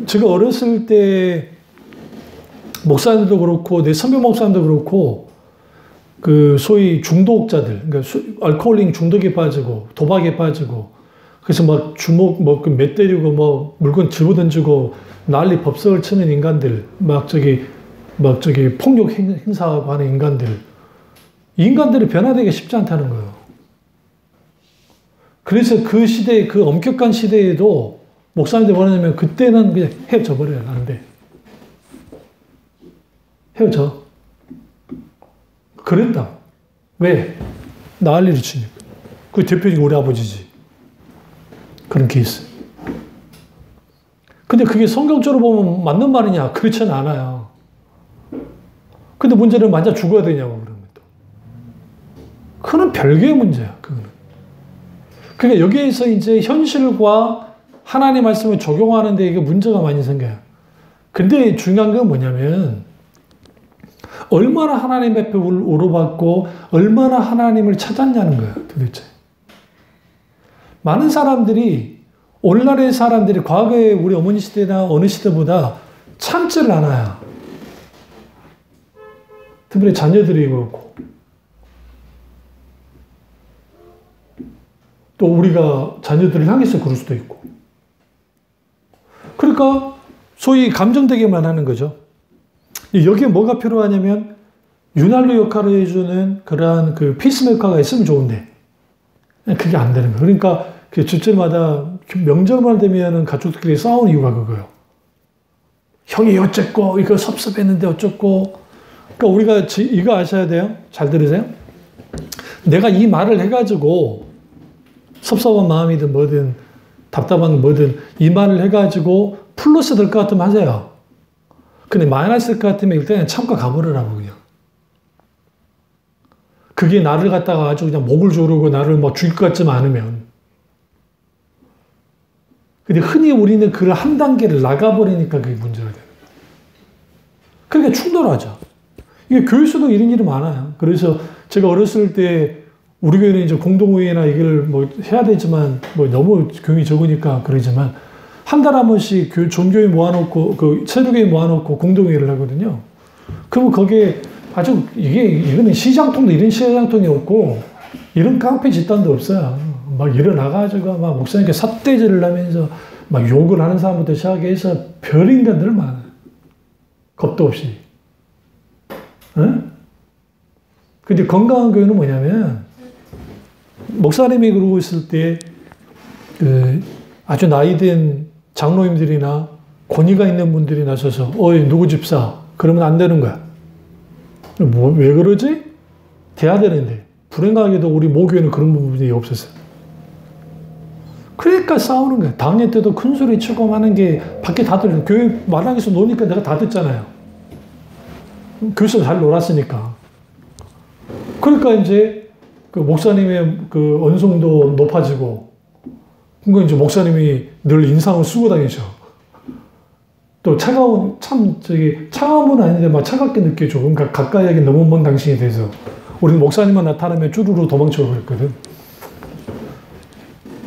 제가 어렸을 때 목사님도 그렇고, 내 선배 목사님도 그렇고, 소위 중독자들, 그러니까 알코올링 중독에 빠지고, 도박에 빠지고, 그래서 막 주먹, 몇 때리고, 물건 집어던지고, 난리 법석을 치는 인간들, 막 폭력 행사하고 하는 인간들이 변화되기 쉽지 않다는 거예요. 그래서 그 시대에, 그 엄격한 시대에도 목사님들이 원하냐면 그때는 그냥 헤어져 버려요. 안 돼. 헤어져. 그랬다. 왜? 난리를 치니까. 그 대표적인 우리 아버지지. 그런 케이스. 근데 그게 성경적으로 보면 맞는 말이냐? 그렇지는 않아요. 근데 문제는 맞아 죽어야 되냐고, 그러면 또. 그건 별개의 문제야, 그거는. 그러니까 여기에서 이제 현실과 하나님의 말씀을 적용하는데 이게 문제가 많이 생겨요. 근데 중요한 건 뭐냐면, 얼마나 하나님의 앞에 우러받고, 얼마나 하나님을 찾았냐는 거예요, 도대체. 많은 사람들이, 오늘날의 사람들이 과거에 우리 어머니 시대나 어느 시대보다 참지를 않아요. 특별히 자녀들이 그렇고. 또 우리가 자녀들을 향해서 그럴 수도 있고. 그러니까 소위 감정되게만 하는 거죠. 여기에 뭐가 필요하냐면 윤활유 역할을 해주는 그러한 그 피스메이커가 있으면 좋은데 그게 안 되는 거예요. 그러니까 그 주말마다 명절만 되면은 가족들끼리 싸우는 이유가 그거예요. 형이 어쨌고 이거 섭섭했는데 어쩌고. 그러니까 우리가 이거 아셔야 돼요. 잘 들으세요. 내가 이 말을 해가지고 섭섭한 마음이든 뭐든 답답한 뭐든 이 말을 해가지고 플러스 될 것 같으면 하세요. 근데 마이너스 될 것 같으면 일단 참고 가버리라고 그냥. 그게 나를 갖다가 아주 그냥 목을 조르고 나를 뭐 죽일 것 같지만 않으면. 근데 흔히 우리는 그 한 단계를 나가버리니까 그게 문제가 돼요. 그러니까 충돌하죠. 이게 교회에서도 이런 일이 많아요. 그래서 제가 어렸을 때 우리 교회는 이제 공동회의나 이걸 뭐 해야 되지만 뭐 너무 교인이 적으니까 그러지만 한 달에 한 번씩 존교회 모아놓고 그 세도교회 모아놓고 공동회의를 하거든요. 그러면 거기에 아주 이거는 시장통도 이런 시장통이 없고 이런 깡패 집단도 없어요. 막 일어나가지고 막 목사님께 삿대질을 하면서 막 욕을 하는 사람부터 시작해서 별 인간들 많아요. 겁도 없이. 응? 근데 건강한 교회는 뭐냐면 목사님이 그러고 있을 때 그 아주 나이든 장로님들이나 권위가 있는 분들이 나서서 어이 누구 집사 그러면 안 되는 거야. 뭐 왜 그러지? 돼야 되는데 불행하게도 우리 모교회는 그런 부분이 없었어요. 그러니까 싸우는 거야. 당회 때도 큰 소리 치고 하는 게 밖에 다 들려. 교회 마당에서 노니까 내가 다 듣잖아요. 교회에서 잘 놀았으니까. 그러니까 이제 그 목사님의 그 언성도 높아지고, 그러니까 이제 목사님이 늘 인상을 쓰고 다니죠. 또 차가운 분 아닌데 막 차갑게 느껴져. 그러니까 가까이 하기 너무 먼 당신이 돼서 우리는 목사님만 나타나면 쭈루루 도망쳐 버렸거든.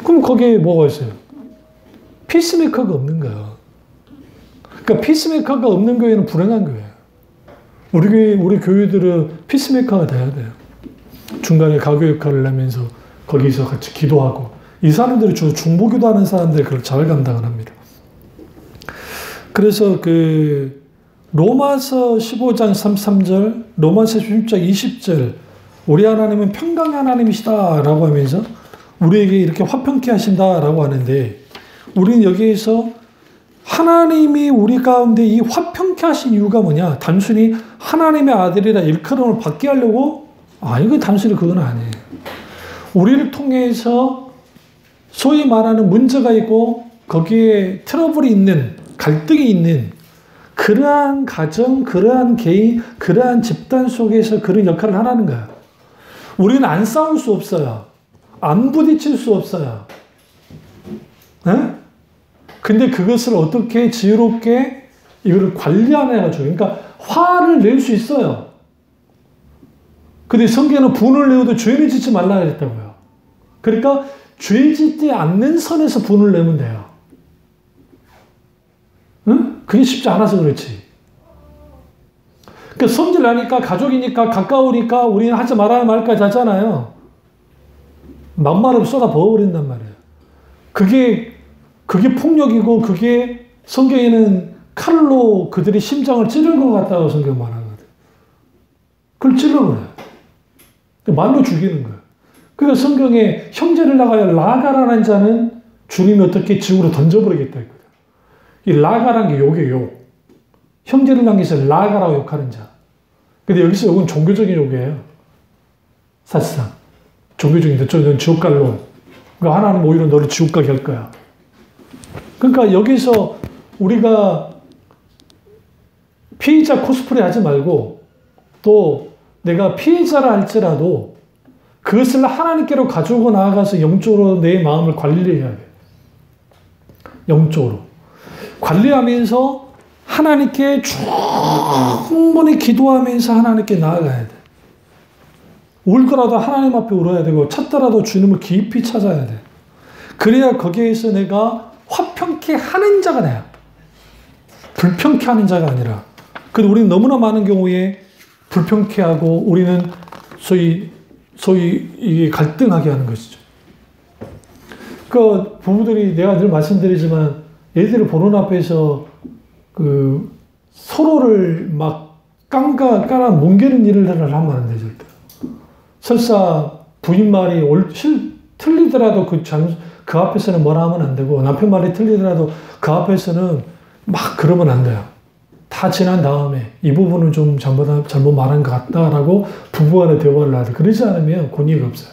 그럼 거기에 뭐가 있어요? 피스메이커가 없는 거야. 그러니까 피스메이커가 없는 교회는 불행한 교회예요. 우리 교회들은 피스메이커가 돼야 돼요. 중간에 가교 역할을 하면서 거기서 같이 기도하고, 이 사람들이 주로 중보기도 하는 사람들이 그걸 잘 감당을 합니다. 그래서 그 로마서 15장 33절, 로마서 16장 20절, 우리 하나님은 평강의 하나님이시다 라고 하면서 우리에게 이렇게 화평케 하신다라고 하는데, 우리는 여기에서 하나님이 우리 가운데 이 화평케 하신 이유가 뭐냐? 단순히 하나님의 아들이라 일컬음을 받게 하려고? 이거 단순히 그건 아니에요. 우리를 통해서 소위 말하는 문제가 있고 거기에 트러블이 있는, 갈등이 있는 그러한 가정, 그러한 개인, 그러한 집단 속에서 그런 역할을 하라는 거야. 우리는 안 싸울 수 없어요. 안 부딪힐 수 없어요. 네? 근데 그것을 어떻게 지혜롭게 이거를 관리하냐가지고, 그러니까 화를 낼 수 있어요. 근데 성경에는 분을 내어도 죄를 짓지 말라 그랬다고요. 그러니까 죄 짓지 않는 선에서 분을 내면 돼요. 응? 그게 쉽지 않아서 그렇지. 그러니까 성질 나니까, 가족이니까, 가까우니까 우리는 하지 말아야 말까지 하잖아요. 막말을 쏟아 부어버린단 말이에요. 그게 폭력이고, 그게 성경에는 칼로 그들이 심장을 찌른 것 같다고 성경 말하거든. 그걸 찔러버려요. 말로 죽이는 거예요. 그러니까 성경에 형제를 나가야 라가라는 자는 주님이 어떻게 지옥으로 던져버리겠다 했거든. 이 라가라는 게 욕이에요, 욕. 형제를 남겨서 라가라고 욕하는 자. 근데 여기서 욕은 종교적인 욕이에요. 사실상. 종교적인, 넌 지옥 갈 놈. 그러니까 하나님 오히려 너를 지옥 가게 할 거야. 그러니까 여기서 우리가 피의자 코스프레 하지 말고, 또 내가 피해자라 할지라도 그것을 하나님께로 가지고 나아가서 영적으로 내 마음을 관리해야 돼. 영적으로. 관리하면서 하나님께 충분히 기도하면서 하나님께 나아가야 돼. 울더라도 하나님 앞에 울어야 되고, 찾더라도 주님을 깊이 찾아야 돼. 그래야 거기에서 내가 화평케 하는 자가 돼요. 불평케 하는 자가 아니라. 근데 우리는 너무나 많은 경우에 불평케 하고, 우리는 소위 이게 갈등하게 하는 것이죠. 그 부부들이, 내가 늘 말씀드리지만, 애들을 보는 앞에서 그 서로를 막 까라 뭉개는 일을 하면 안 되죠. 설사 부인 말이 틀리더라도 그 앞에서는 뭐라 하면 안 되고, 남편 말이 틀리더라도 그 앞에서는 막 그러면 안 돼요. 다 지난 다음에 이 부분은 좀 잘못 말한 것 같다라고 부부간에 대화를 하죠. 그러지 않으면 권위가 없어요.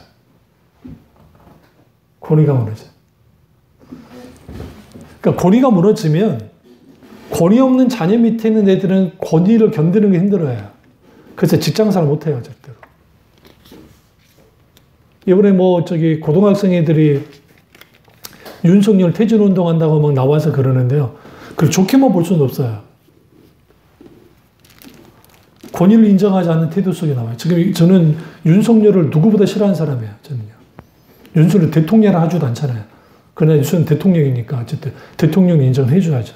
권위가 무너져요. 그러니까 권위가 무너지면 권위 없는 자녀 밑에 있는 애들은 권위를 견디는 게 힘들어요. 그래서 직장생활 못해요, 절대로. 이번에 고등학생 애들이 윤석열 퇴진 운동한다고 막 나와서 그러는데요. 그걸 좋게만 볼 수는 없어요. 권위를 인정하지 않는 태도 속에 나와요. 지금 저는 윤석열을 누구보다 싫어하는 사람이에요, 저는요. 윤석열 대통령을 하지도 않잖아요. 그러나 윤석열 대통령이니까 어쨌든 대통령 인정을 해줘야죠.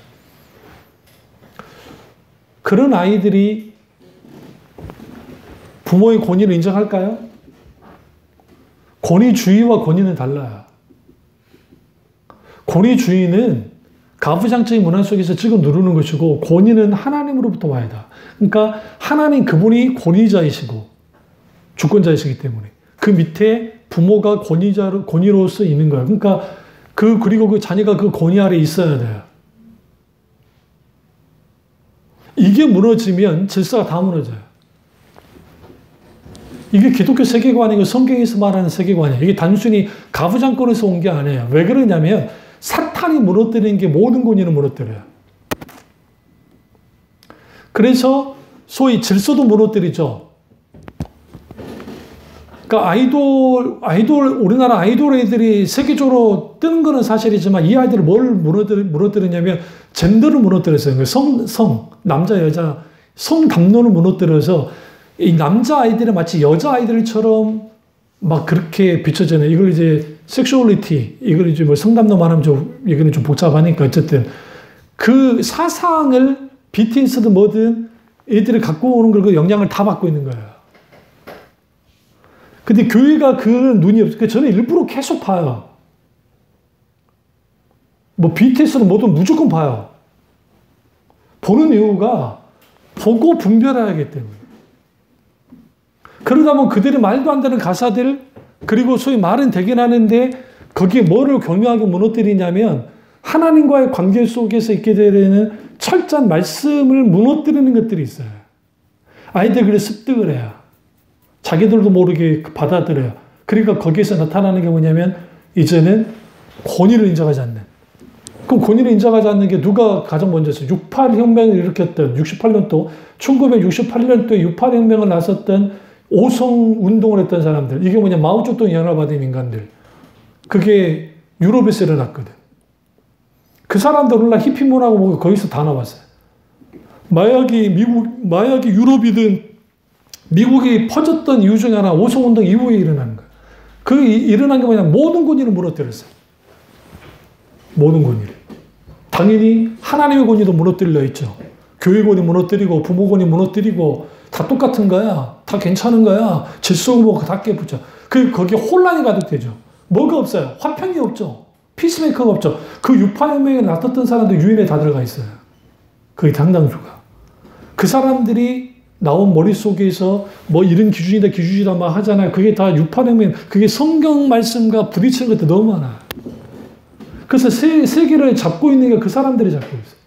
그런 아이들이 부모의 권위를 인정할까요? 권위주의와 권위는 달라요. 권위주의는 가부장적인 문화 속에서 찍어 누르는 것이고, 권위는 하나님으로부터 와야 돼. 그러니까 하나님 그분이 권위자이시고 주권자이시기 때문에 그 밑에 부모가 권위로서 있는 거예요. 그러니까 그리고 그 자녀가 그 권위 아래 있어야 돼요. 이게 무너지면 질서가 다 무너져요. 이게 기독교 세계관이고 성경에서 말하는 세계관이에요. 이게 단순히 가부장권에서 온 게 아니에요. 왜 그러냐면 사탄이 무너뜨리는 게 모든 권위를 무너뜨려요. 그래서 소위 질서도 무너뜨리죠. 그러니까 우리나라 아이돌 애들이 세계적으로 뜨는 거는 사실이지만 이 아이들을 뭘 무너뜨리냐면 젠더를 무너뜨렸어요. 남자, 여자, 성 담론을 무너뜨려서 이 남자 아이들이 마치 여자 아이들처럼 막 그렇게 비춰지는, 이걸 이제 섹슈얼리티, 이걸 이제 성담론 말하면 이거는 좀 복잡하니까 어쨌든 그 사상을 BTS든 뭐든 애들이 갖고 오는 걸 그 영향을 다 받고 있는 거예요. 근데 교회가 그 눈이 없어요. 저는 일부러 계속 봐요. BTS는 뭐든 무조건 봐요. 보는 이유가 보고 분별해야 하기 때문에. 그러다 보면 그들의 말도 안 되는 가사들, 그리고 소위 말은 되긴 하는데 거기에 뭐를 교묘하게 무너뜨리냐면 하나님과의 관계 속에서 있게 되는 철저한 말씀을 무너뜨리는 것들이 있어요. 아이들 그래 습득을 해요. 자기들도 모르게 받아들여요. 그러니까 거기에서 나타나는 게 뭐냐면 이제는 권위를 인정하지 않는. 그럼 권위를 인정하지 않는 게 누가 가장 먼저였어요? 68혁명을 일으켰던 68년도 1968년도에 68혁명을 나섰던 오성운동을 했던 사람들. 이게 뭐냐, 마오쩌둥 연합받은 인간들. 그게 유럽에서 일어났거든. 그 사람들 올라 히피 문화고 뭐고 거기서 다 나왔어요. 마약이 유럽이든 미국이 퍼졌던 이유 중에 하나 오성운동 이후에 일어나는 거예요. 그 일어난 게 뭐냐, 모든 권위를 무너뜨렸어요. 모든 권위를. 당연히 하나님의 권위도 무너뜨려 있죠. 교회 권위 무너뜨리고 부모 권위 무너뜨리고 다 똑같은 거야. 다 괜찮은 거야. 질서고 뭐고 다 깨부죠. 거기에 혼란이 가득되죠. 뭐가 없어요? 화평이 없죠. 피스메이커가 없죠. 그 유파혁명에 나섰던 사람들 유인에 다 들어가 있어요. 거의 상당수가. 그 사람들이 나온 머릿속에서 뭐 이런 기준이다 막 하잖아요. 그게 다 유파혁명, 그게 성경 말씀과 부딪히는 것도 너무 많아요. 그래서 세계를 잡고 있는 게 그 사람들이 잡고 있어요.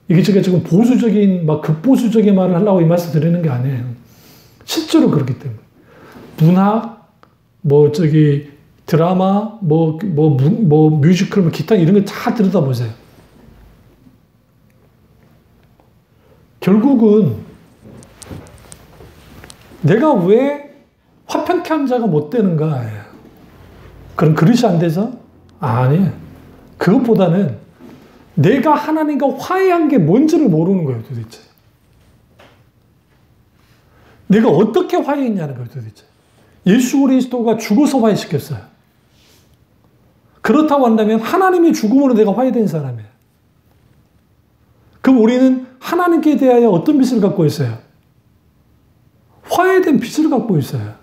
이게 제가 지금 보수적인, 막 극보수적인 말을 하려고 이 말씀 드리는 게 아니에요. 실제로 그렇기 때문에. 문학, 드라마, 뮤지컬, 기타 이런 거 다 들여다보세요. 결국은 내가 왜 화평케 한 자가 못 되는가? 그럼 그릇이 안 돼서? 아니에요. 그것보다는 내가 하나님과 화해한 게 뭔지를 모르는 거예요, 도대체. 내가 어떻게 화해했냐는 거예요, 도대체. 예수 그리스도가 죽어서 화해시켰어요. 그렇다고 한다면 하나님의 죽음으로 내가 화해된 사람이에요. 그럼 우리는 하나님께 대하여 어떤 빚을 갖고 있어요? 화해된 빚을 갖고 있어요.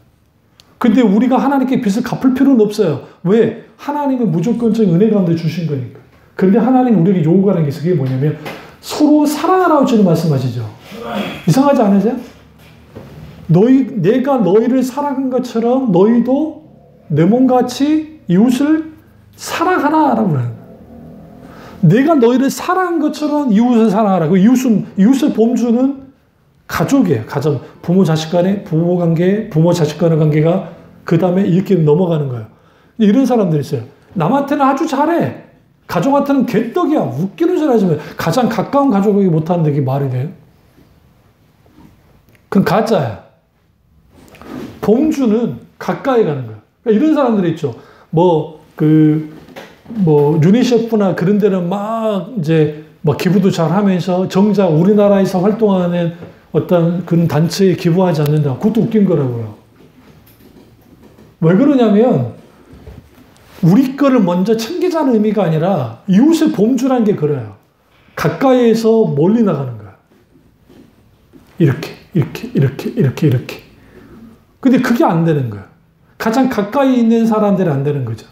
근데 우리가 하나님께 빚을 갚을 필요는 없어요. 왜? 하나님은 무조건적인 은혜 가운데 주신 거니까. 근데 하나님 우리에게 요구하는 게 있어요. 그게 뭐냐면 서로 사랑하라고 주님 말씀하시죠. 이상하지 않으세요? 내가 너희를 사랑한 것처럼 너희도 내 몸같이 이웃을 사랑하라라고 그래요. 내가 너희를 사랑한 것처럼 이웃을 사랑하라. 그 이웃의 범주는 가족이에요. 가정, 부모 자식 간의 부모 관계, 부모 자식 간의 관계가 그 다음에 이렇게 넘어가는 거예요. 이런 사람들이 있어요. 남한테는 아주 잘해. 가족한테는 개떡이야. 웃기는 소리 하지 마요. 가장 가까운 가족에게 못하는데 이게 말이 돼요? 그건 가짜야. 범주는 가까이 가는 거야. 그러니까 이런 사람들이 있죠. 유니세프나 그런 데는 막 이제 기부도 잘 하면서 정작 우리나라에서 활동하는 어떤 그런 단체에 기부하지 않는다. 그것도 웃긴 거라고요. 왜 그러냐면 우리 거를 먼저 챙기자는 의미가 아니라 이웃의 범주라는 게 그래요. 가까이에서 멀리 나가는 거야. 이렇게. 근데 그게 안 되는 거야. 가장 가까이 있는 사람들이 안 되는 거죠.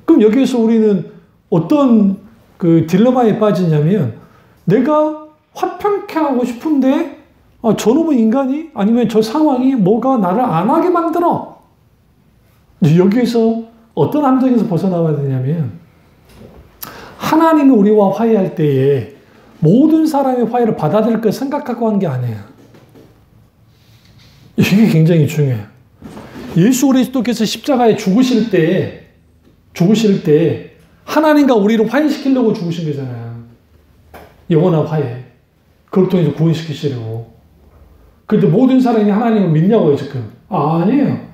그럼 여기에서 우리는 어떤 그 딜레마에 빠지냐면 내가 화평케 하고 싶은데 저놈의 인간이 아니면 저 상황이 뭐가 나를 안 하게 만들어. 여기에서 어떤 함정에서 벗어나와야 되냐면 하나님이 우리와 화해할 때에 모든 사람의 화해를 받아들일 걸 생각하고 한 게 아니에요. 이게 굉장히 중요해요. 예수 그리스도께서 십자가에 죽으실 때 하나님과 우리를 화해시키려고 죽으신 거잖아요. 영원한 화해. 그걸 통해서 구원시키시려고. 그런데 모든 사람이 하나님을 믿냐고요, 지금. 아니에요.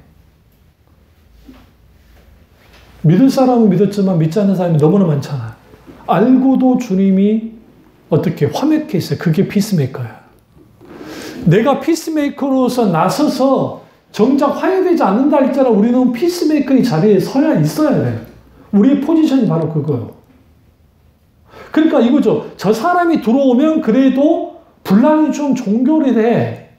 믿을 사람은 믿었지만 믿지 않는 사람이 너무나 많잖아요. 알고도 주님이 어떻게 화목해 있어요. 그게 피스메이커야. 내가 피스메이커로서 나서서 정작 화해되지 않는다 할지라 우리는 피스메이커의 자리에 있어야 돼요. 우리의 포지션이 바로 그거예요. 그러니까 이거죠. 저 사람이 들어오면 그래도 분란이 좀 종결이 돼.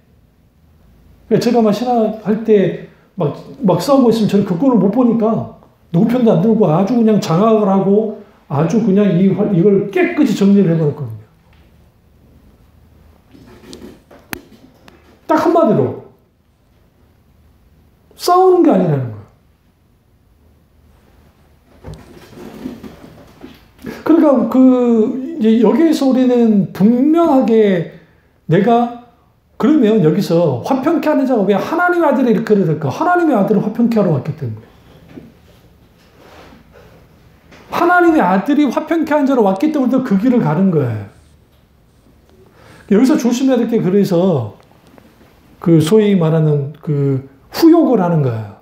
제가 막 신학할 때 막 싸우고 있으면 저는 그거를 못 보니까 누구 편도 안 들고 아주 그냥 장악을 하고 아주 그냥 이걸 깨끗이 정리를 해버렸거든요. 딱 한마디로 싸우는 게 아니라는 거예요. 그러니까 여기에서 우리는 분명하게 그러면 여기서 화평케 하는 자가 왜 하나님의 아들을 일컬어야 될까? 하나님의 아들을 화평케 하러 왔기 때문에. 하나님의 아들이 화평케 하는 자로 왔기 때문에 또 그 길을 가는 거예요. 여기서 조심해야 될 게 그래서 그 소위 말하는 그 후욕을 하는 거예요.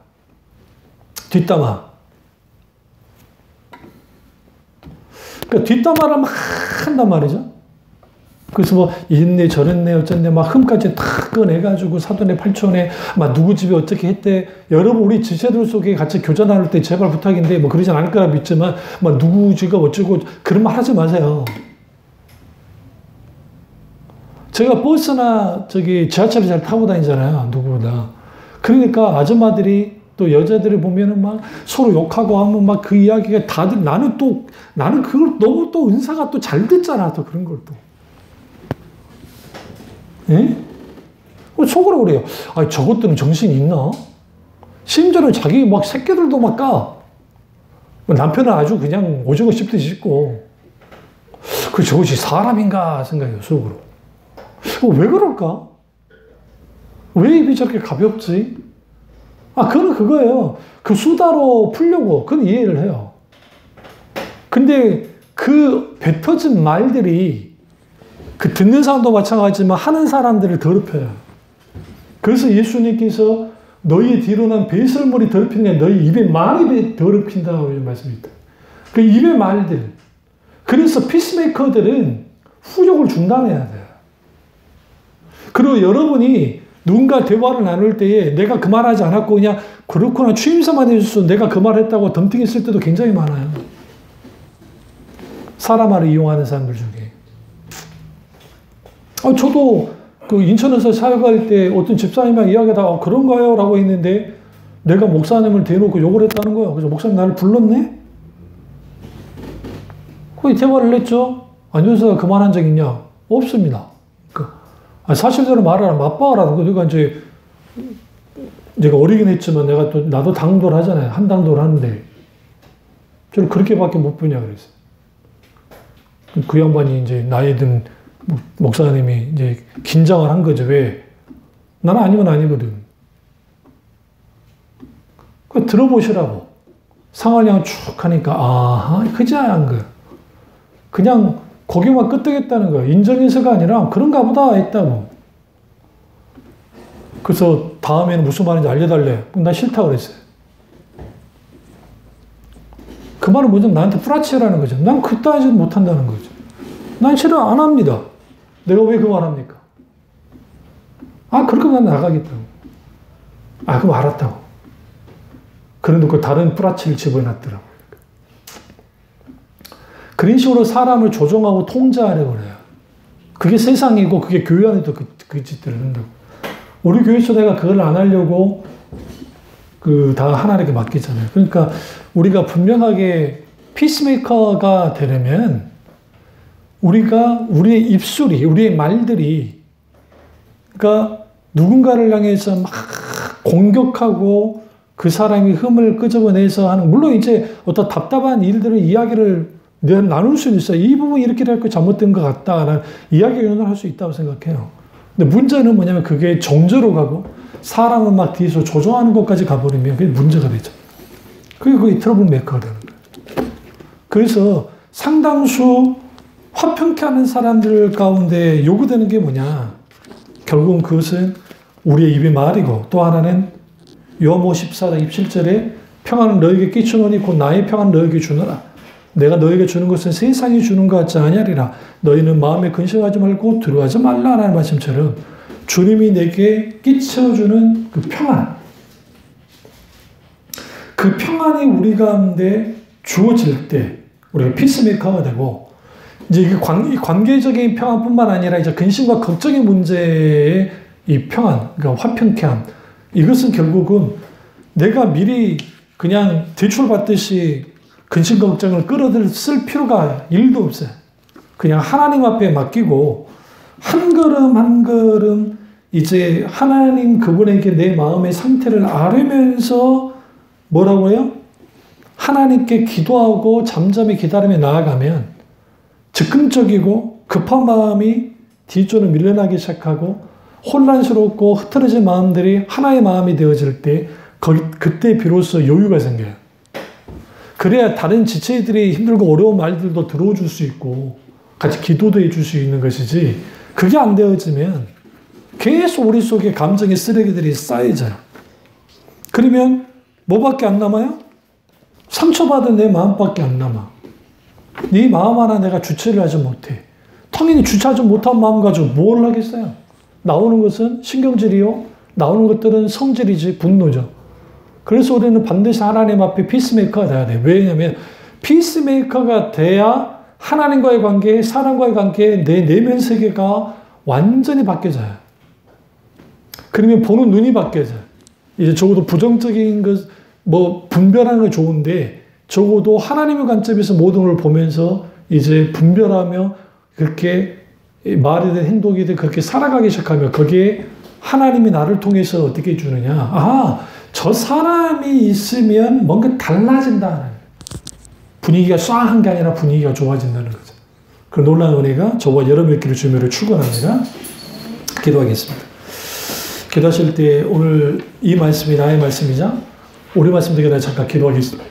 뒷담화. 그러니까 뒷담화를 막 한단 말이죠. 그래서 이랬네 저랬네 어쨌네 막 흠까지 다 꺼내가지고 사돈의 팔촌에 막 누구 집에 어떻게 했대. 여러분 우리 지체들 속에 같이 교제 나눌 때 제발 부탁인데 그러진 않을 거라 믿지만 막 누구 집가 어쩌고 그런 말 하지 마세요. 제가 버스나 지하철을 잘 타고 다니잖아요. 누구보다. 그러니까 아줌마들이 또 여자들이 보면은 막 서로 욕하고 하면 막 그 이야기가 다들 나는 그걸 너무 또 은사가 또 잘 듣잖아. 또 그런 걸 또. 예? 속으로 그래요. 저것들은 정신이 있나? 심지어는 자기 새끼들도 막 까. 남편은 아주 그냥 오징어 씹듯이 씹고. 저것이 사람인가 생각해요, 속으로. 왜 그럴까? 왜 입이 저렇게 가볍지? 그거는 그거예요. 그 수다로 풀려고, 그건 이해를 해요. 근데 그 뱉어진 말들이 듣는 사람도 마찬가지지만 하는 사람들을 더럽혀요. 그래서 예수님께서 너희 뒤로 난 배설물이 더럽히는 게 너희 입의 말이 더럽힌다고 말씀했다. 그 입의 말들. 그래서 피스메이커들은 후욕을 중단해야 돼요. 그리고 여러분이 누군가 대화를 나눌 때에 내가 그 말 하지 않았고 그냥 그렇구나 취임사만 해줬어 내가 그 말 했다고 덤팅했을 때도 굉장히 많아요. 사람 말을 이용하는 사람들 중에. 저도 그 인천에서 사역할 때 어떤 집사님이랑 이야기하다가 그런가요? 라고 했는데 내가 목사님을 대놓고 욕을 했다는 거예요. 그래서 목사님 나를 불렀네? 거기 대화를 했죠. 안전사가 그만한 적 있냐? 없습니다. 사실대로 말하라, 맞박아라. 그러니까 이제 내가 어리긴 했지만 나도 당도를 하잖아요. 한 당도를 하는데. 저는 그렇게밖에 못 보냐 그랬어요. 그 양반이 이제 나이 든 목사님이 이제 긴장을 한 거죠. 왜? 나는 아니면 아니거든. 그 들어보시라고. 상황을 그냥 쭉 하니까, 아하, 그지 한 거야. 그냥 고개만 끄덕였다는 거야. 인정해서가 아니라 그런가 보다 했다고. 그래서 다음에는 무슨 말인지 알려달래. 난 싫다고 그랬어요. 그 말은 뭐냐면 나한테 뿌라치라는 거죠. 난 그따위도 못한다는 거죠. 난 싫어 안 합니다. 내가 왜 그 말 합니까? 그렇게 난 나가겠다고. 그럼 알았다고. 그래놓고 다른 뿌라치를 집어넣더라고요. 그런 식으로 사람을 조종하고 통제하려고 그래요. 그게 세상이고 그게 교회 안에도 그 짓들을 한다고. 우리 교회에서 내가 그걸 안 하려고 다 하나님께 맡기잖아요. 그러니까 우리가 분명하게 피스메이커가 되려면 우리의 입술이, 우리의 말들이 그러니까 누군가를 향해서 막 공격하고 그 사람이 흠을 끄집어내서 하는, 물론 이제 어떤 답답한 일들을 이야기를 나눌 수는 있어요. 이 부분 이렇게 할 거 잘못된 것 같다라는 이야기 의논을 할 수 있다고 생각해요. 근데 문제는 뭐냐면 그게 정죄로 가고 사람을 막 뒤에서 조종하는 것까지 가버리면 그게 문제가 되죠. 그게 트러블 메이커가 되는 거예요. 그래서 상당수 화평케 하는 사람들 가운데 요구되는 게 뭐냐. 결국은 그것은 우리의 입의 말이고 또 하나는 요한복음 14장 27절에 평안을 너에게 끼치노니 곧 나의 평안을 너에게 주노라. 내가 너에게 주는 것은 세상이 주는 것 같지 아니하리라. 너희는 마음에 근심하지 말고 두려워하지 말라라는 말씀처럼 주님이 내게 끼쳐주는 그 평안, 그 평안이 우리 가운데 주어질 때 우리가 피스메이커가 되고, 이제 이게 관계적인 평안뿐만 아니라 이제 근심과 걱정의 문제의 이 평안, 그러니까 화평케함, 이것은 결국은 내가 미리 그냥 대출받듯이 근심 걱정을 끌어들 필요가 1도 없어요. 그냥 하나님 앞에 맡기고 한 걸음 한 걸음 이제 하나님 그분에게 내 마음의 상태를 아뢰면서 뭐라고 해요? 하나님께 기도하고 잠잠히 기다리며 나아가면 즉흥적이고 급한 마음이 뒤쪽으로 밀려나기 시작하고 혼란스럽고 흐트러진 마음들이 하나의 마음이 되어질 때 그때 비로소 여유가 생겨요. 그래야 다른 지체들이 힘들고 어려운 말들도 들어줄 수 있고 같이 기도도 해줄 수 있는 것이지, 그게 안 되어지면 계속 우리 속에 감정의 쓰레기들이 쌓여져요. 그러면 뭐밖에 안 남아요? 상처받은 내 마음밖에 안 남아. 네 마음 하나 내가 주체를 하지 못해. 당연히 주체하지 못한 마음 가지고 뭘 하겠어요? 나오는 것은 신경질이요. 나오는 것들은 성질이지, 분노죠. 그래서 우리는 반드시 하나님 앞에 피스메이커가 돼야 돼요. 왜냐하면 피스메이커가 돼야 하나님과의 관계, 사람과의 관계, 내 내면 세계가 완전히 바뀌어져요. 그러면 보는 눈이 바뀌어져요. 이제 적어도 부정적인 것, 분별하는 건 좋은데 적어도 하나님의 관점에서 모든 걸 보면서 이제 분별하며 그렇게 말이든 행동이든 그렇게 살아가기 시작하면 거기에 하나님이 나를 통해서 어떻게 주느냐. 저 사람이 있으면 뭔가 달라진다. 분위기가 쏴한 게 아니라 분위기가 좋아진다는 거죠. 그 놀라운 은혜가 저와 여러분의 길을 주미로 축원합니다. 기도하겠습니다. 기도하실 때 오늘 이 말씀이 나의 말씀이자 우리 말씀 되게 잠깐 기도하겠습니다.